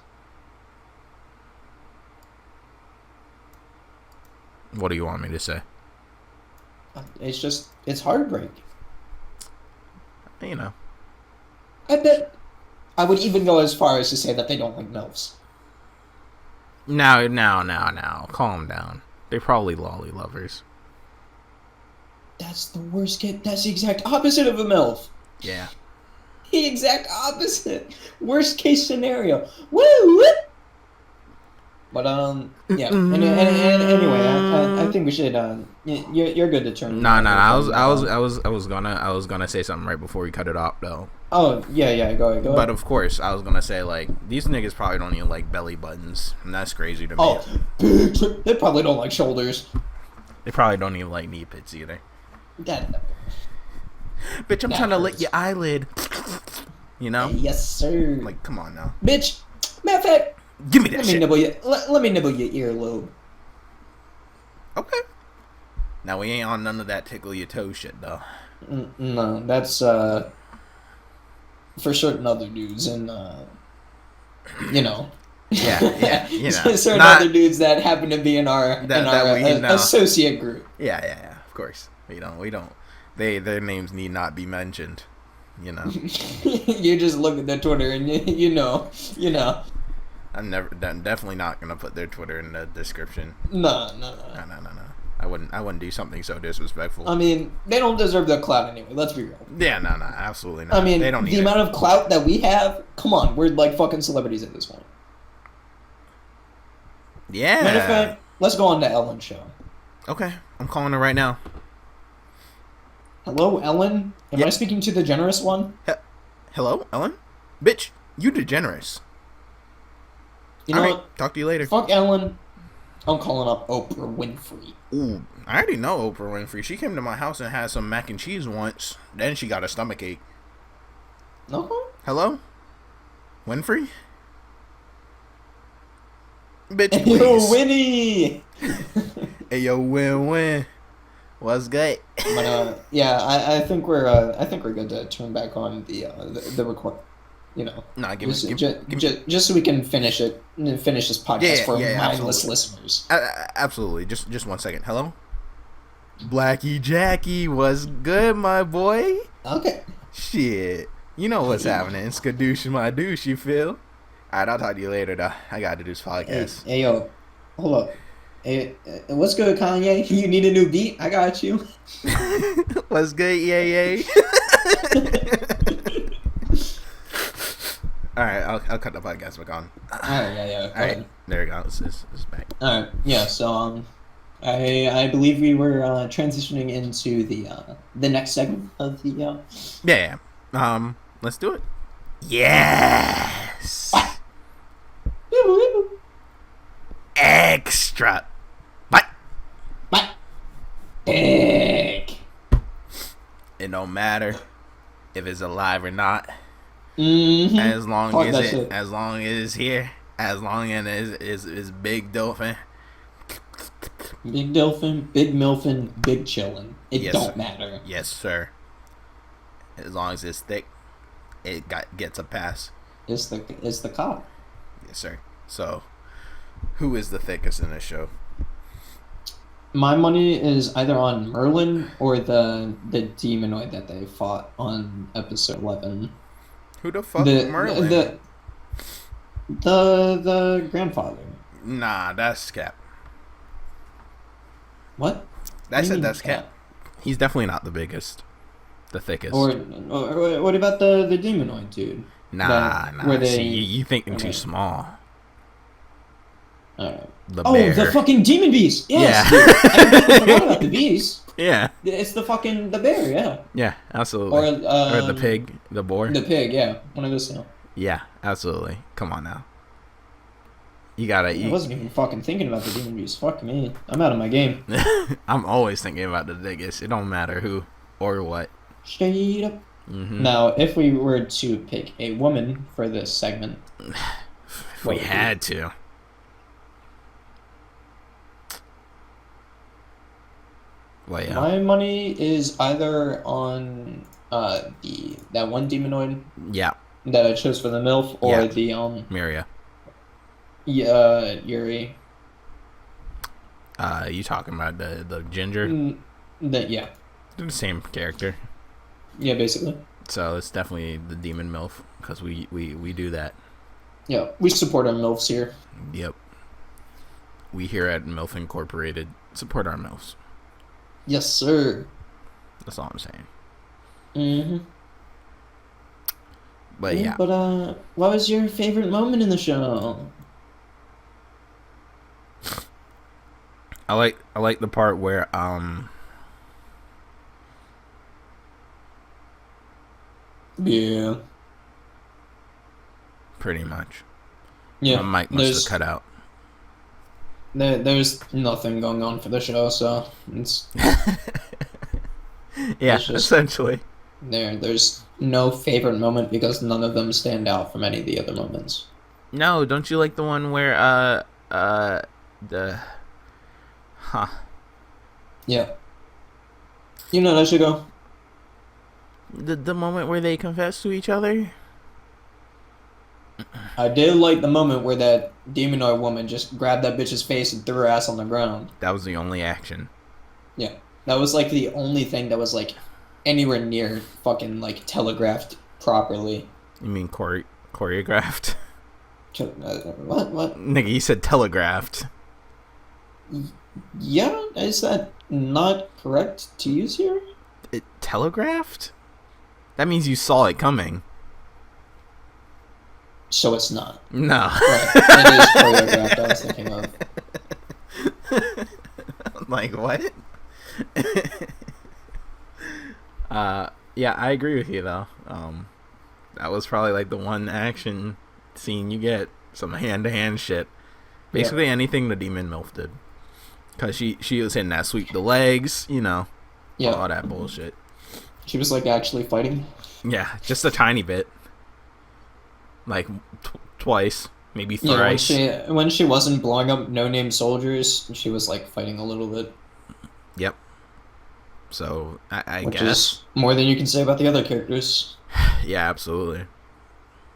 What do you want me to say? It's heartbreak. You know. I bet I would even go as far as to say that they don't like MILFs. Now. Calm down. They're probably lolly lovers. That's the worst case. That's the exact opposite of a MILF. Yeah. The exact opposite. Worst case scenario. Woo! But yeah. Anyway, I think we should. You're good to turn. No. I was gonna say something right before we cut it off though. Oh yeah. Go ahead. But of course, I was gonna say like these niggas probably don't even like belly buttons, and that's crazy to me. Oh, they probably don't like shoulders. They probably don't even like knee pits either. Bitch, I'm trying to lick your eyelid. You know? Yes, sir. Like, come on now. Bitch, matter of fact, give me that shit. Let me nibble your earlobe. Okay. Now, we ain't on none of that tickle your toe shit, though. No, that's, for certain other dudes, and, you know. Yeah, you know. Certain other dudes that happen to be in our associate group. Yeah, of course. We don't. Their names need not be mentioned. You know. You just look at their Twitter and you know. I'm definitely not gonna put their Twitter in the description. No. I wouldn't do something so disrespectful. I mean, they don't deserve the clout anyway. Let's be real. Yeah, no, absolutely not. I mean, they don't need the amount of clout that we have. Come on, we're like fucking celebrities at this point. Yeah. Matter of fact, let's go on to Ellen's show. Okay, I'm calling her right now. Hello, Ellen? Am I speaking to the generous one? Hello, Ellen? Bitch, you degenerous. You know what? Talk to you later. Fuck Ellen. I'm calling up Oprah Winfrey. Ooh, I already know Oprah Winfrey. She came to my house and had some mac and cheese once. Then she got a stomachache. Okay. Hello? Winfrey? Bitch, hey, yo, Winnie! Hey, yo, Win. What's good? But yeah, I think we're good to turn back on the record. You know, just so we can finish this podcast for mindless listeners. Absolutely. Just 1 second. Hello, Blackie Jackie. What's good, my boy? Okay. Shit, you know what's happening. Skadoosh my douche. You feel? All right, I'll talk to you later. Though I gotta do this podcast. Hey yo, hold up. Hey, what's good, Kanye? You need a new beat? I got you. What's good, yay? All right, I'll cut the podcast back on. All right, yeah. All right, there we go. It's back. All right, yeah. So I believe we were transitioning into the next segment of the. Yeah. Let's do it. Yes. Extra. Dick. It don't matter if it's alive or not. Mm-hmm. As long as it's here, as long as it's big dolphin. Big dolphin, big milfin, big chillin'. It don't matter. Yes, sir. As long as it's thick, it gets a pass. It's the cop. Yes, sir. So, who is the thickest in this show? My money is either on Merlin or the demonoid that they fought on episode 11. Who the fuck is Merlin? The grandfather. Nah, that's Cap. What? That's Cap. He's definitely not the biggest. The thickest. Or what about the demonoid dude? Nah. You thinking too small. Alright. The Oh, bear. the fucking demon beast! Yes! Yeah. Dude, I completely forgot about the beast. Yeah. It's the bear, yeah. Yeah, absolutely. Or the pig, the boar. The pig, yeah. One of those two. Yeah, absolutely. Come on now. You gotta I wasn't even fucking thinking about the demon beast. Fuck me. I'm out of my game. I'm always thinking about the biggest. It don't matter who or what. Straight up. Mm-hmm. Now, if we were to pick a woman for this segment, if we had to. Well, yeah. My money is either on that one demonoid. Yeah. That I chose for the MILF, or the Miria. Yuri. You talking about the ginger? Yeah. They're the same character. Yeah, basically. So it's definitely the demon MILF because we do that. Yeah, we support our MILFs here. Yep. We here at MILF Incorporated support our MILFs. Yes, sir. That's all I'm saying. Mm-hmm. But yeah. But what was your favorite moment in the show? I like the part where Yeah. Pretty much. Yeah. My mic must have cut out. There's nothing going on for the show, so it's yeah, it's just, essentially. There's no favorite moment because none of them stand out from any of the other moments. No, don't you like the one where Yeah. You know that should go. The moment where they confess to each other? I did like the moment where that demonoid woman just grabbed that bitch's face and threw her ass on the ground. That was the only action. Yeah. That was like the only thing that was like anywhere near fucking like telegraphed properly. You mean choreographed? What? Nigga, you said telegraphed. Yeah, is that not correct to use here? It telegraphed? That means you saw it coming. So it's not. No. Right. It is choreographed, I was thinking of. Like, what? Yeah, I agree with you, though. That was probably, like, the one action scene you get. Some hand-to-hand shit. Basically anything the Demon MILF did. Because she was hitting that sweep the legs, you know. Yeah. All that bullshit. She was, like, actually fighting? Yeah, just a tiny bit. Like, twice. Maybe thrice. Yeah, when she wasn't blowing up no-name soldiers, she was, like, fighting a little bit. Yep. So, I Which guess. Which is more than you can say about the other characters. Yeah, absolutely.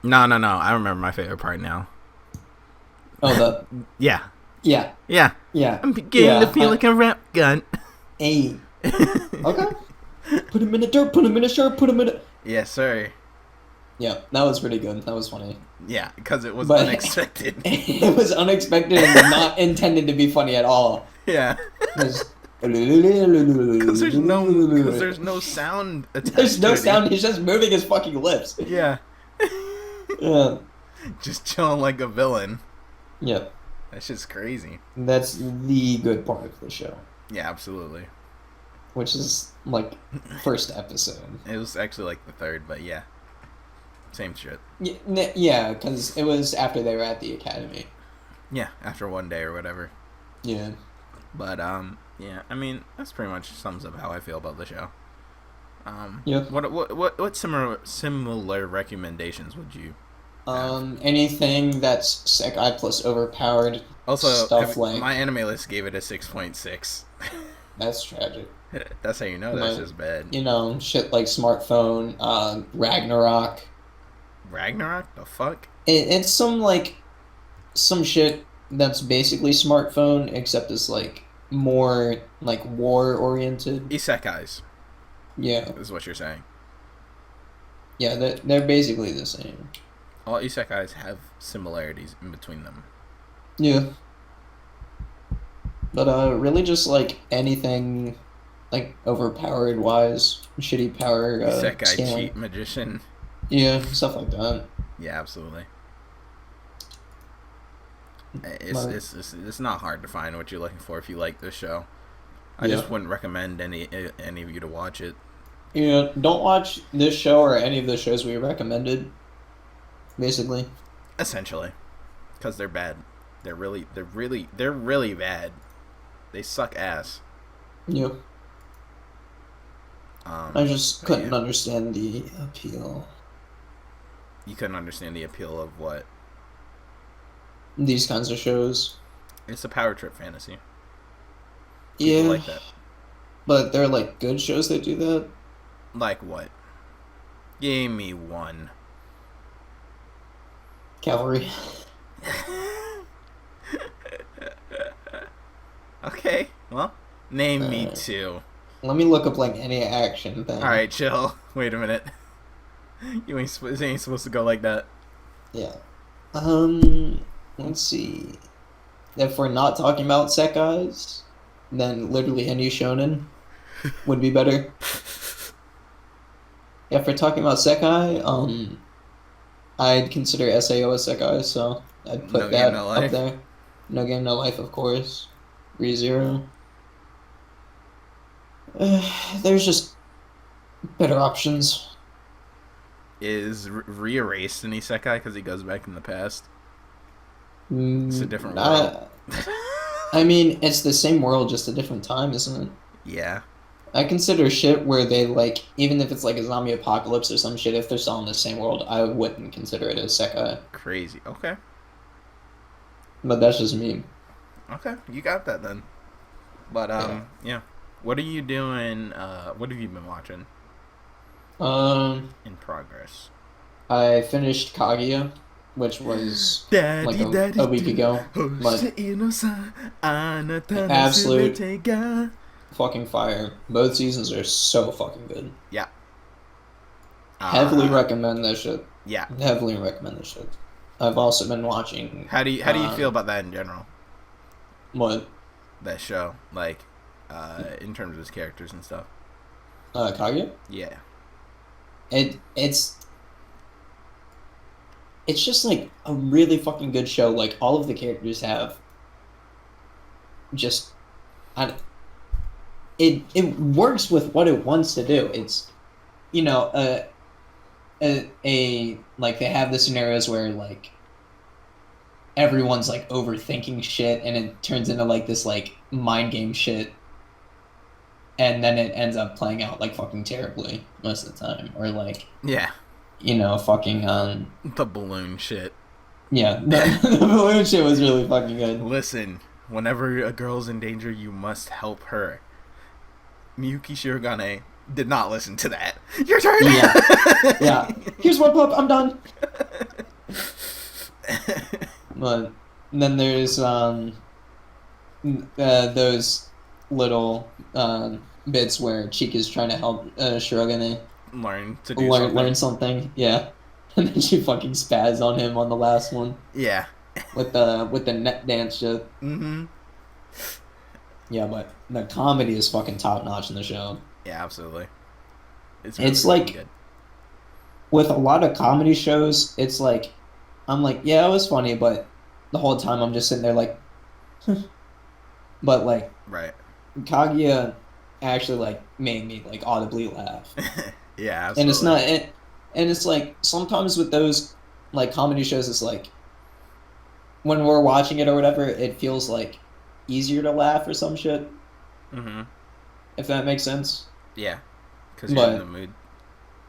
No. I remember my favorite part now. Oh, the... Yeah. Yeah. Yeah. Yeah. I'm beginning to feel like a rap gun. Hey. Okay. Put him in the dirt, put him in a shirt, put him in a... Yes, sir. Yeah, that was pretty good. That was funny. Yeah, because it was unexpected. It was unexpected and not intended to be funny at all. Yeah. Because there's no sound attached. There's no sound. He's just moving his fucking lips. Yeah. Yeah. Just chilling like a villain. Yep. That shit's crazy. That's the good part of the show. Yeah, absolutely. Which is like first episode. It was actually like the third, but yeah. Same shit. Yeah, because it was after they were at the academy. Yeah, after one day or whatever. Yeah. But yeah, I mean that's pretty much sums up how I feel about the show. Yeah. What similar recommendations would you? Anything that's Sekai plus overpowered. Also, stuff like my anime list gave it a 6.6. That's tragic. That's how you know that's just bad. You know, shit like Smartphone, Ragnarok. Ragnarok? The fuck? It's some shit that's basically Smartphone, except it's like more like war oriented. Isekais. Yeah. Is what you're saying. Yeah, they're basically the same. All isekais have similarities in between them. Yeah. But really just like anything like overpowered wise, shitty power Isekai cheat magician. Yeah, stuff like that. Yeah, absolutely. It's not hard to find what you're looking for if you like this show. I Yeah. just wouldn't recommend any of you to watch it. Don't watch this show or any of the shows we recommended. Basically, Essentially, because they're bad. They're really bad. They suck ass. yep. I just but couldn't yeah. understand the appeal. You couldn't understand the appeal of what? These kinds of shows. It's a power trip fantasy. People Yeah, like that. but they're like good shows that do that. Like what? Give me one. Cavalry. Okay, well, name me Alright. two. Let me look up like any action thing. Alright, chill. Wait a minute. You ain't supposed to go like that. Yeah. Let's see. If we're not talking about sekais, then literally any shonen would be better. If we're talking about sekai, I'd consider SAO a sekai, so I'd put No that Game, No up Life. there. No Game, No Life, of course. ReZero. There's just better options. Is re-erased in Isekai because he goes back in the past? It's a different world. I mean, it's the same world, just a different time, isn't it? Yeah. I consider shit where they, like, even if it's like a zombie apocalypse or some shit, if they're still in the same world, I wouldn't consider it a sekai. Crazy. Okay. But that's just me. Okay. You got that then. But, yeah. What are you doing? What have you been watching in progress? I finished Kaguya, which was like a week ago. But absolute fucking fire. Both seasons are so fucking good. Yeah. Heavily recommend that shit. Yeah. Heavily recommend that shit. I've also been watching. How do you feel about that in general? What? That show, like, in terms of his characters and stuff. Kaguya? Yeah. It's just like a really fucking good show. Like all of the characters have just it works with what it wants to do. It's a like they have the scenarios where like everyone's like overthinking shit and it turns into like this like mind game shit. And then it ends up playing out like fucking terribly most of the time. Or like Yeah. Fucking The balloon shit. yeah, the balloon shit was really fucking good. Listen, whenever a girl's in danger, you must help her. Miyuki Shirogane did not listen to that. Your turn. Yeah. Here's one pup. I'm done. But then there's those little bits where Chika's trying to help Shirogane learn something. Yeah. And then she fucking spaz on him on the last one. Yeah. With the net dance shit. Mm-hmm. Yeah, but the comedy is fucking top notch in the show. Yeah, absolutely. It's like good. With a lot of comedy shows, it's like I'm like, yeah, it was funny, but the whole time I'm just sitting there like but like right. Kaguya actually like made me like audibly laugh. Yeah, absolutely. And it's not and it's like sometimes with those like comedy shows it's like when we're watching it or whatever, it feels like easier to laugh or some shit. Mm-hmm. If that makes sense. Yeah. Because you're in the mood.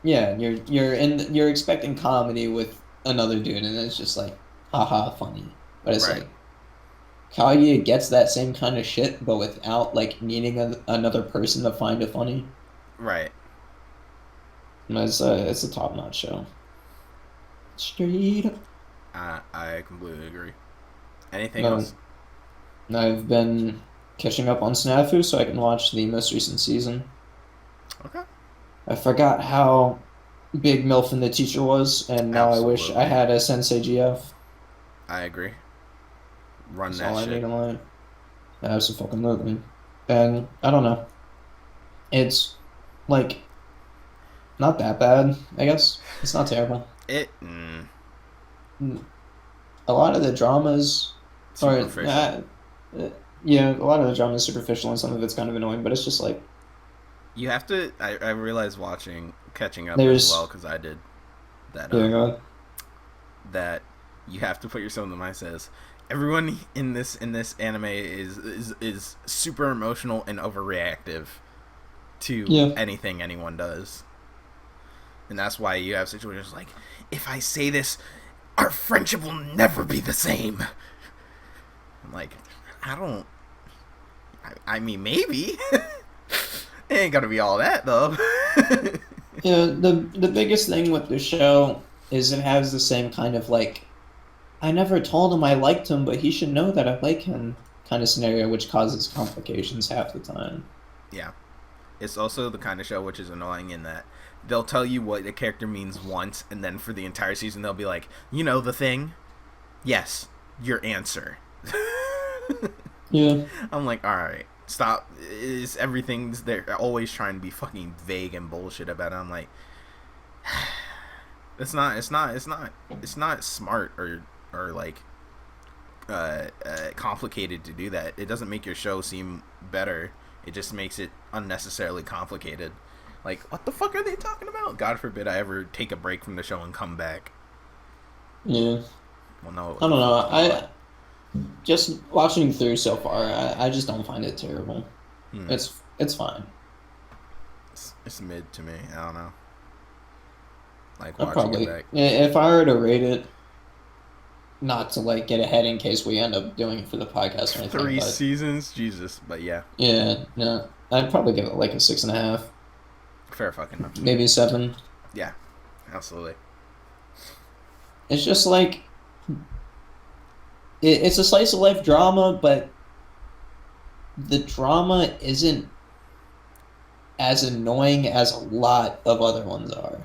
Yeah, you're expecting comedy with another dude and it's just like haha funny. But it's like Kaguya gets that same kind of shit, but without like needing another person to find it funny. Right. It's a top notch show. Straight up. I completely agree. Anything else? I've been catching up on Snafu so I can watch the most recent season. Okay. I forgot how big Milf the teacher was, and now I wish I had a Sensei GF. I agree. Run That's that all shit. I need in life. Absolutely. And I don't know. It's like not that bad, I guess. It's not terrible. A lot of the dramas superficial. Yeah, a lot of the drama is superficial and some of it's kind of annoying, but it's just like You have to. I realized catching up as well there's because I did that. yeah, go ahead. That you have to put yourself in the mind says everyone in this anime is super emotional and overreactive to Yeah. anything anyone does, and that's why you have situations like, if I say this, our friendship will never be the same. I'm like, I don't. I mean, maybe. It ain't gonna be all that though. Yeah, the biggest thing with the show is it has the same kind of like I never told him I liked him, but he should know that I like him kind of scenario, which causes complications half the time. Yeah, it's also the kind of show which is annoying in that they'll tell you what a character means once, and then for the entire season they'll be like, you know the thing? Yes, your answer. Yeah. I'm like, all right, stop. Is everything's they're always trying to be fucking vague and bullshit about it. I'm like, it's not smart or like complicated to do that. It doesn't make your show seem better. It just makes it unnecessarily complicated. Like, what the fuck are they talking about? God forbid I ever take a break from the show and come back. Yeah. Well, no. I don't know. I just watching through so far, I just don't find it terrible. It's fine. It's mid to me. I don't know. Like I watching probably it back. if I were to rate it, not to like get ahead in case we end up doing it for the podcast or anything. Three But seasons, Jesus. But yeah, yeah, no, I'd probably give it like a 6.5, fair fucking enough. maybe a 7. Yeah, absolutely. It's just like it's a slice of life drama, but the drama isn't as annoying as a lot of other ones are.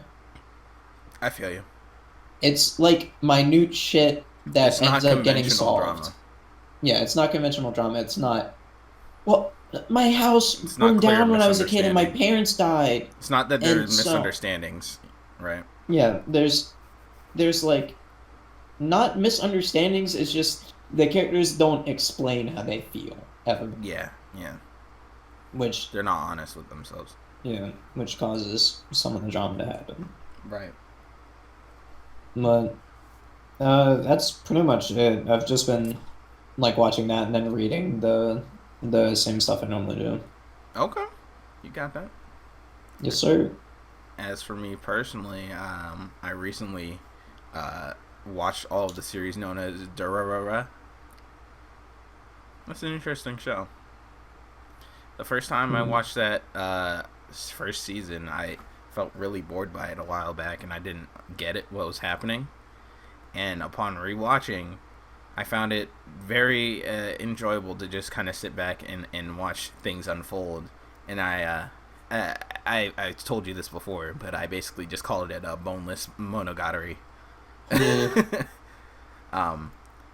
I feel you. It's like minute shit that It's not ends up getting conventional solved. drama. Yeah, it's not conventional drama. It's not. Well, my house It's not burned clear down when I was a kid and my misunderstanding. parents died. It's not that And there's so, misunderstandings, right? yeah, there's like not misunderstandings. It's just the characters don't explain how they feel ever, Yeah, yeah. which They're not honest with themselves. yeah, which causes some of the drama to happen. Right. But that's pretty much it. I've just been like watching that and then reading the same stuff I normally do. Okay. You got that. Yes, sir. As for me personally, I recently watched all of the series known as Durarara. That's an interesting show. The first time I watched that first season, I felt really bored by it a while back, and I didn't get it what was happening. And upon rewatching, I found it very enjoyable to just kind of sit back and watch things unfold. And I told you this before, but I basically just called it a boneless monogatari. Yeah.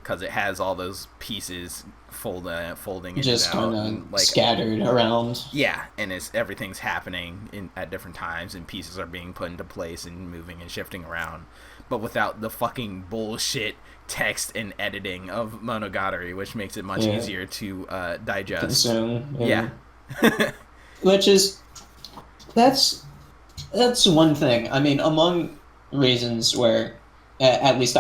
Because it has all those pieces folding in Just and out, kind and of like scattered around. yeah, and everything's happening at different times, and pieces are being put into place and moving and shifting around, but without the fucking bullshit text and editing of Monogatari, which makes it much easier to digest. Consume. Yeah. Which is that's one thing. I mean, among reasons where at least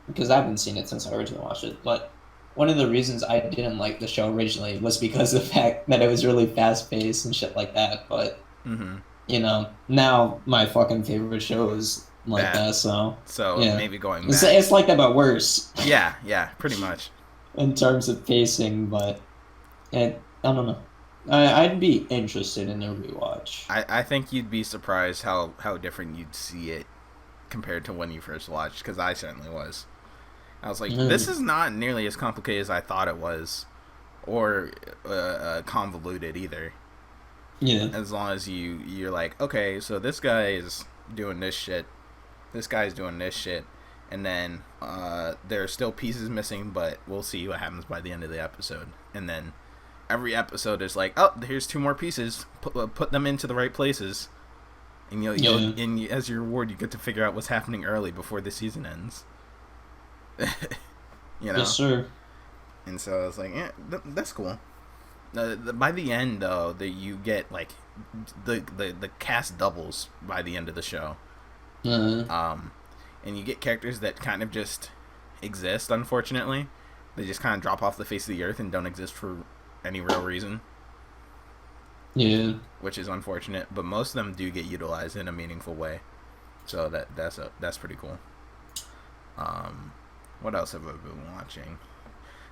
because I haven't seen it since I originally watched it, but one of the reasons I didn't like the show originally was because of the fact that it was really fast paced and shit like that. But now my fucking favorite show is like that. So yeah. Maybe going back. It's like that, but worse. Yeah, pretty much. In terms of pacing, but I don't know. I'd be interested in a rewatch. I think you'd be surprised how different you'd see it compared to when you first watched, because I certainly was. I was like, this is not nearly as complicated as I thought it was, or convoluted either. Yeah. As long as you're like, okay, so this guy is doing this shit, this guy's doing this shit, and then there are still pieces missing, but we'll see what happens by the end of the episode. And then every episode is like, oh, here's 2 more pieces, put them into the right places, and as your reward, you get to figure out what's happening early before the season ends. Yes, sir. And so I was like, yeah, that's cool. By the end, though, that you get like the cast doubles by the end of the show. And you get characters that kind of just exist. Unfortunately, they just kind of drop off the face of the earth and don't exist for any real reason. Yeah, which is unfortunate. But most of them do get utilized in a meaningful way, so that's pretty cool. What else have I been watching?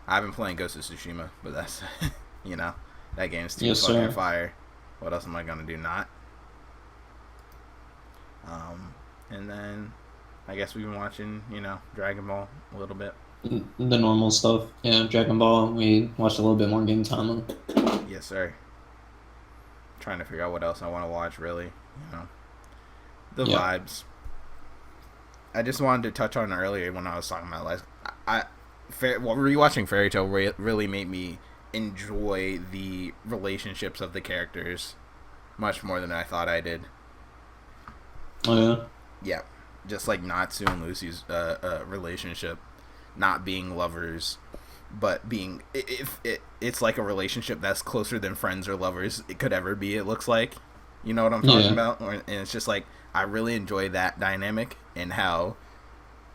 I've been playing Ghost of Tsushima, but that's that game's too fucking fire. What else am I gonna do? Not. And then I guess we've been watching, Dragon Ball a little bit. The normal stuff. Yeah, Dragon Ball. We watched a little bit more Gintama. Yes, sir. Trying to figure out what else I want to watch, really. The vibes. I just wanted to touch on earlier when I was talking about rewatching Fairy Tail really made me enjoy the relationships of the characters much more than I thought I did. Oh yeah. Yeah, just like Natsu and Lucy's relationship, not being lovers, but being it's like a relationship that's closer than friends or lovers it could ever be. It looks like, you know what I'm talking about, and it's just like I really enjoy that dynamic and how,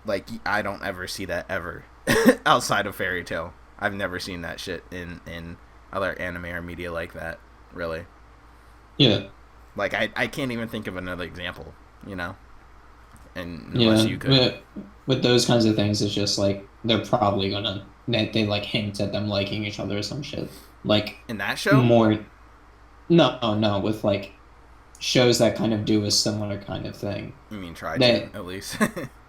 like, I don't ever see that ever outside of Fairy Tail. I've never seen that shit in other anime or media like that, really. Yeah. Like I can't even think of another example, And unless you could. With those kinds of things, it's just like they're probably gonna they like hint at them liking each other or some shit. Like in that show? More. No, with like shows that kind of do a similar kind of thing. I mean, try to at least.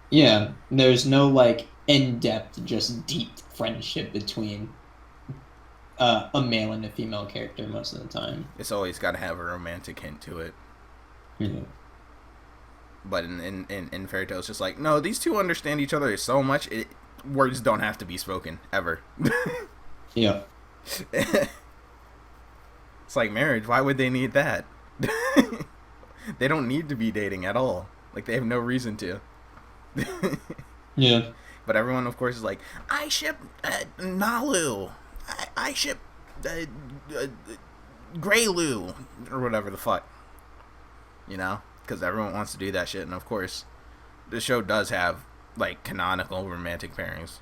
Yeah, there's no like in-depth, just deep friendship between a male and a female character most of the time. It's always got to have a romantic hint to it. Mm-hmm. But in Fairy Tail, it's just like, no, these two understand each other so much, words don't have to be spoken, ever. Yeah. It's like marriage, why would they need that? They don't need to be dating at all. Like, they have no reason to. Yeah. But everyone, of course, is like, I ship Nalu. I ship Greylu. Or whatever the fuck. Because everyone wants to do that shit. And, of course, the show does have, like, canonical romantic pairings.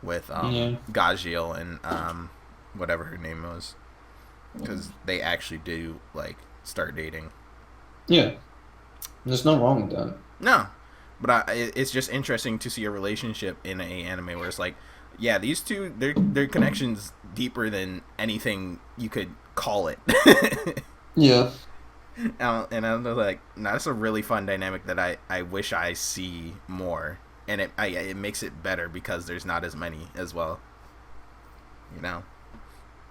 With Gajiel and whatever her name was. Because they actually do, like, start dating. Yeah. There's nothing wrong with that. No. But it's just interesting to see a relationship in a anime where it's like, yeah, these two, their connection's deeper than anything you could call it. Yeah. And I'm like, no, that's a really fun dynamic that I wish I see more. And it makes it better because there's not as many as well. Yeah.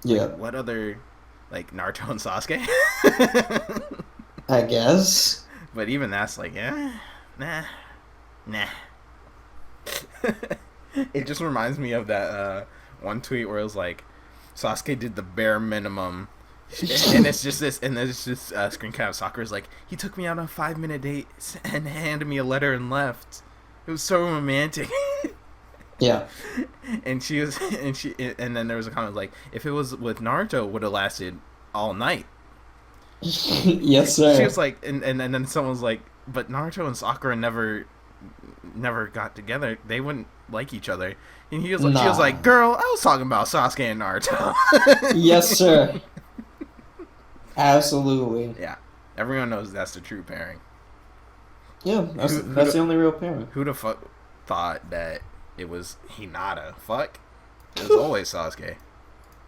Like, what other, like, Naruto and Sasuke? I guess. But even that's like, nah. It just reminds me of that one tweet where it was like, Sasuke did the bare minimum, and it's just this, and there's just screen cap of Sakura's like, he took me out on a 5-minute date and handed me a letter and left. It was so romantic. Yeah. And then there was a comment like, if it was with Naruto, it would have lasted all night. Yes, sir. She was like, and then someone was like, but Naruto and Sakura never got together. They wouldn't like each other. And she was like, girl, I was talking about Sasuke and Naruto. Yes, sir. Absolutely. Yeah. Everyone knows that's the true pairing. Yeah, that's the only real pairing. Who the fuck thought that it was Hinata? Fuck. It was always Sasuke.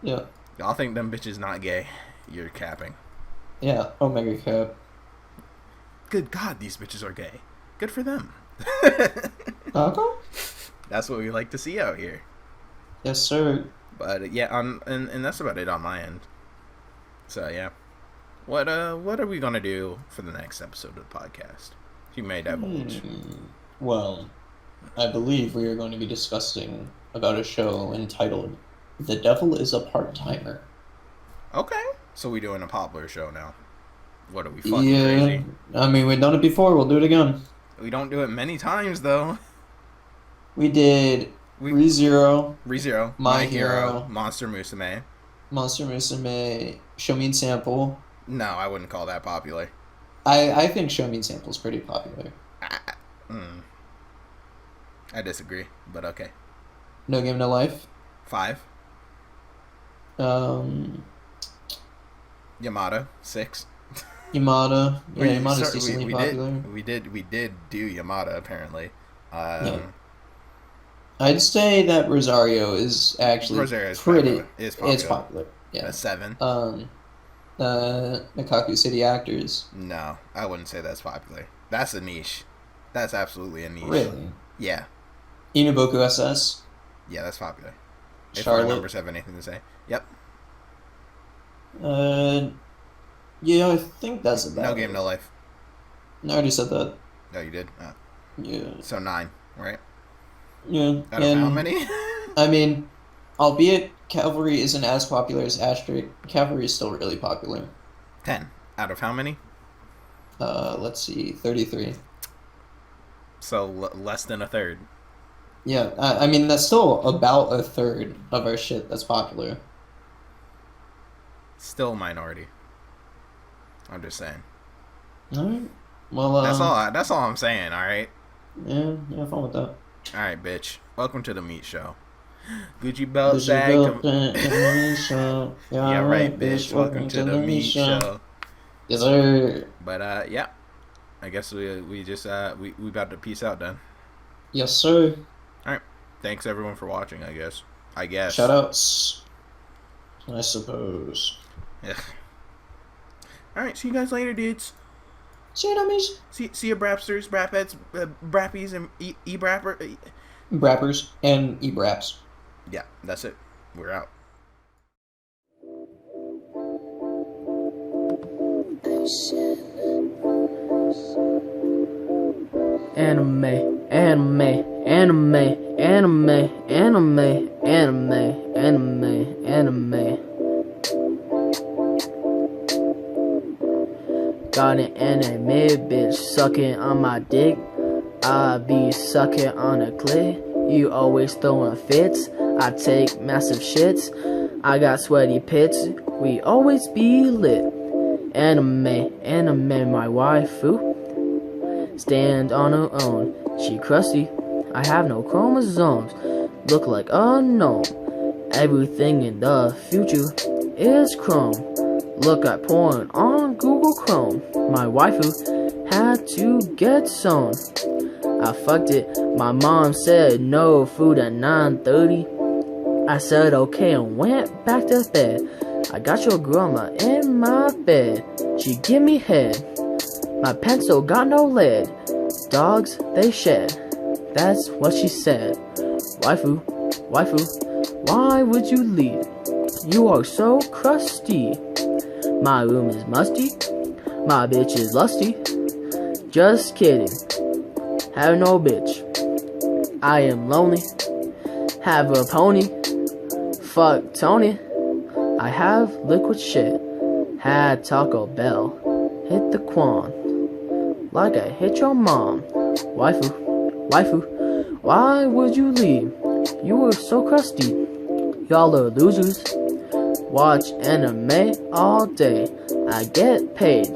Yeah. Y'all think them bitches not gay? You're capping. Yeah, Omega Cap. Good God, these bitches are gay. Good for them. Okay. That's what we like to see out here. Yes, sir. But yeah, and that's about it on my end. So yeah, what are we gonna do for the next episode of the podcast? You may divulge. Well, I believe we are going to be discussing about a show entitled "The Devil Is a Part-Timer." Okay, so we're doing a popular show now. What are we fucking crazy? I mean, we've done it before. We'll do it again. We don't do it many times though. We did ReZero, ReZero, My Hero, Monster Musume. Monster Musume, Shomin Sample. No, I wouldn't call that popular. I think Shomin Sample is pretty popular. I disagree, but okay. No Game No Life. 5. Yamada, 6. Yamada. Yeah, Yamada's decently popular. We did do Yamada apparently. Yeah. I'd say that Rosario is actually Rosario is pretty. popular. It's popular. Yeah. A 7. Nakaku City Actors. No, I wouldn't say that's popular. That's a niche. That's absolutely a niche. Really? Yeah. Inuboku SS. Yeah, that's popular. If Charlotte. our numbers have anything to say. Yep. Yeah, I think that's about No Game, No Life. I already said that. No, you did? Oh. Yeah. So 9, right? Yeah. Out of how many? I mean, albeit Cavalry isn't as popular as Asterisk, Cavalry is still really popular. 10. Out of how many? Let's see, 33. So less than a third. Yeah, I mean, that's still about a third of our shit that's popular. Still a minority. I'm just saying. Alright. Well, that's all I'm saying, alright? Yeah, fun with that. Alright, bitch. Welcome to the meat show. Gucci belt sag. Yeah, right, bitch. Welcome to the meat show. Yes, sir. But yeah. I guess we just we about to peace out then. Yes, sir. Alright. Thanks everyone for watching, I guess. Shout outs. I suppose. Yeah. Alright, see you guys later, dudes. See you, dummies. See you, brapsters, brapheads, brappies, and e-brapper. Brappers and e-braps. Yeah, that's it. We're out. Anime, anime, anime, anime, anime, anime, anime, anime. Got an anime bitch sucking on my dick. I be sucking on a clit. You always throwing fits. I take massive shits. I got sweaty pits. We always be lit. Anime, anime, my waifu. Stand on her own. She crusty. I have no chromosomes. Look like a gnome. Everything in the future is chrome. Look at porn on Google Chrome. My waifu had to get sewn. I fucked it. My mom said no food at 9:30. I said okay and went back to bed. I got your grandma in my bed. She give me head. My pencil got no lead. Dogs, they shed. That's what she said. Waifu, waifu, why would you leave? You are so crusty. My room is musty. My bitch is lusty. Just kidding. Have no bitch. I am lonely. Have a pony. Fuck Tony. I have liquid shit. Had Taco Bell. Hit the Quan. Like I hit your mom. Waifu, waifu, why would you leave? You were so crusty. Y'all are losers. Watch anime all day. I get paid.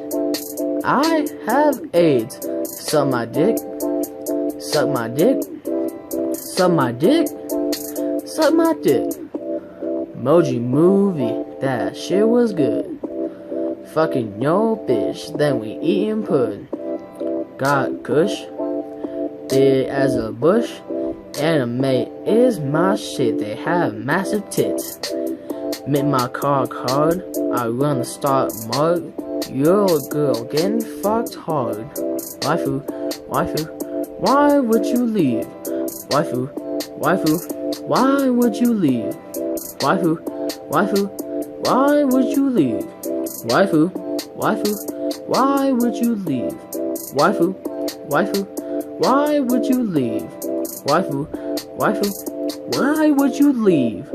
I have AIDS. Suck my dick. Suck my dick. Suck my dick. Suck my dick. Emoji movie. That shit was good. Fucking yo bitch. Then we eatin' pudding. Got kush. Big as a bush. Anime is my shit. They have massive tits. Make my cock hard. I run the stock mug. You're a girl getting fucked hard. Waifu, waifu, why would you leave? Waifu, waifu, why would you leave? Waifu, waifu, why would you leave? Waifu, waifu, why would you leave? Waifu, waifu, why would you leave? Waifu, waifu, why would you leave?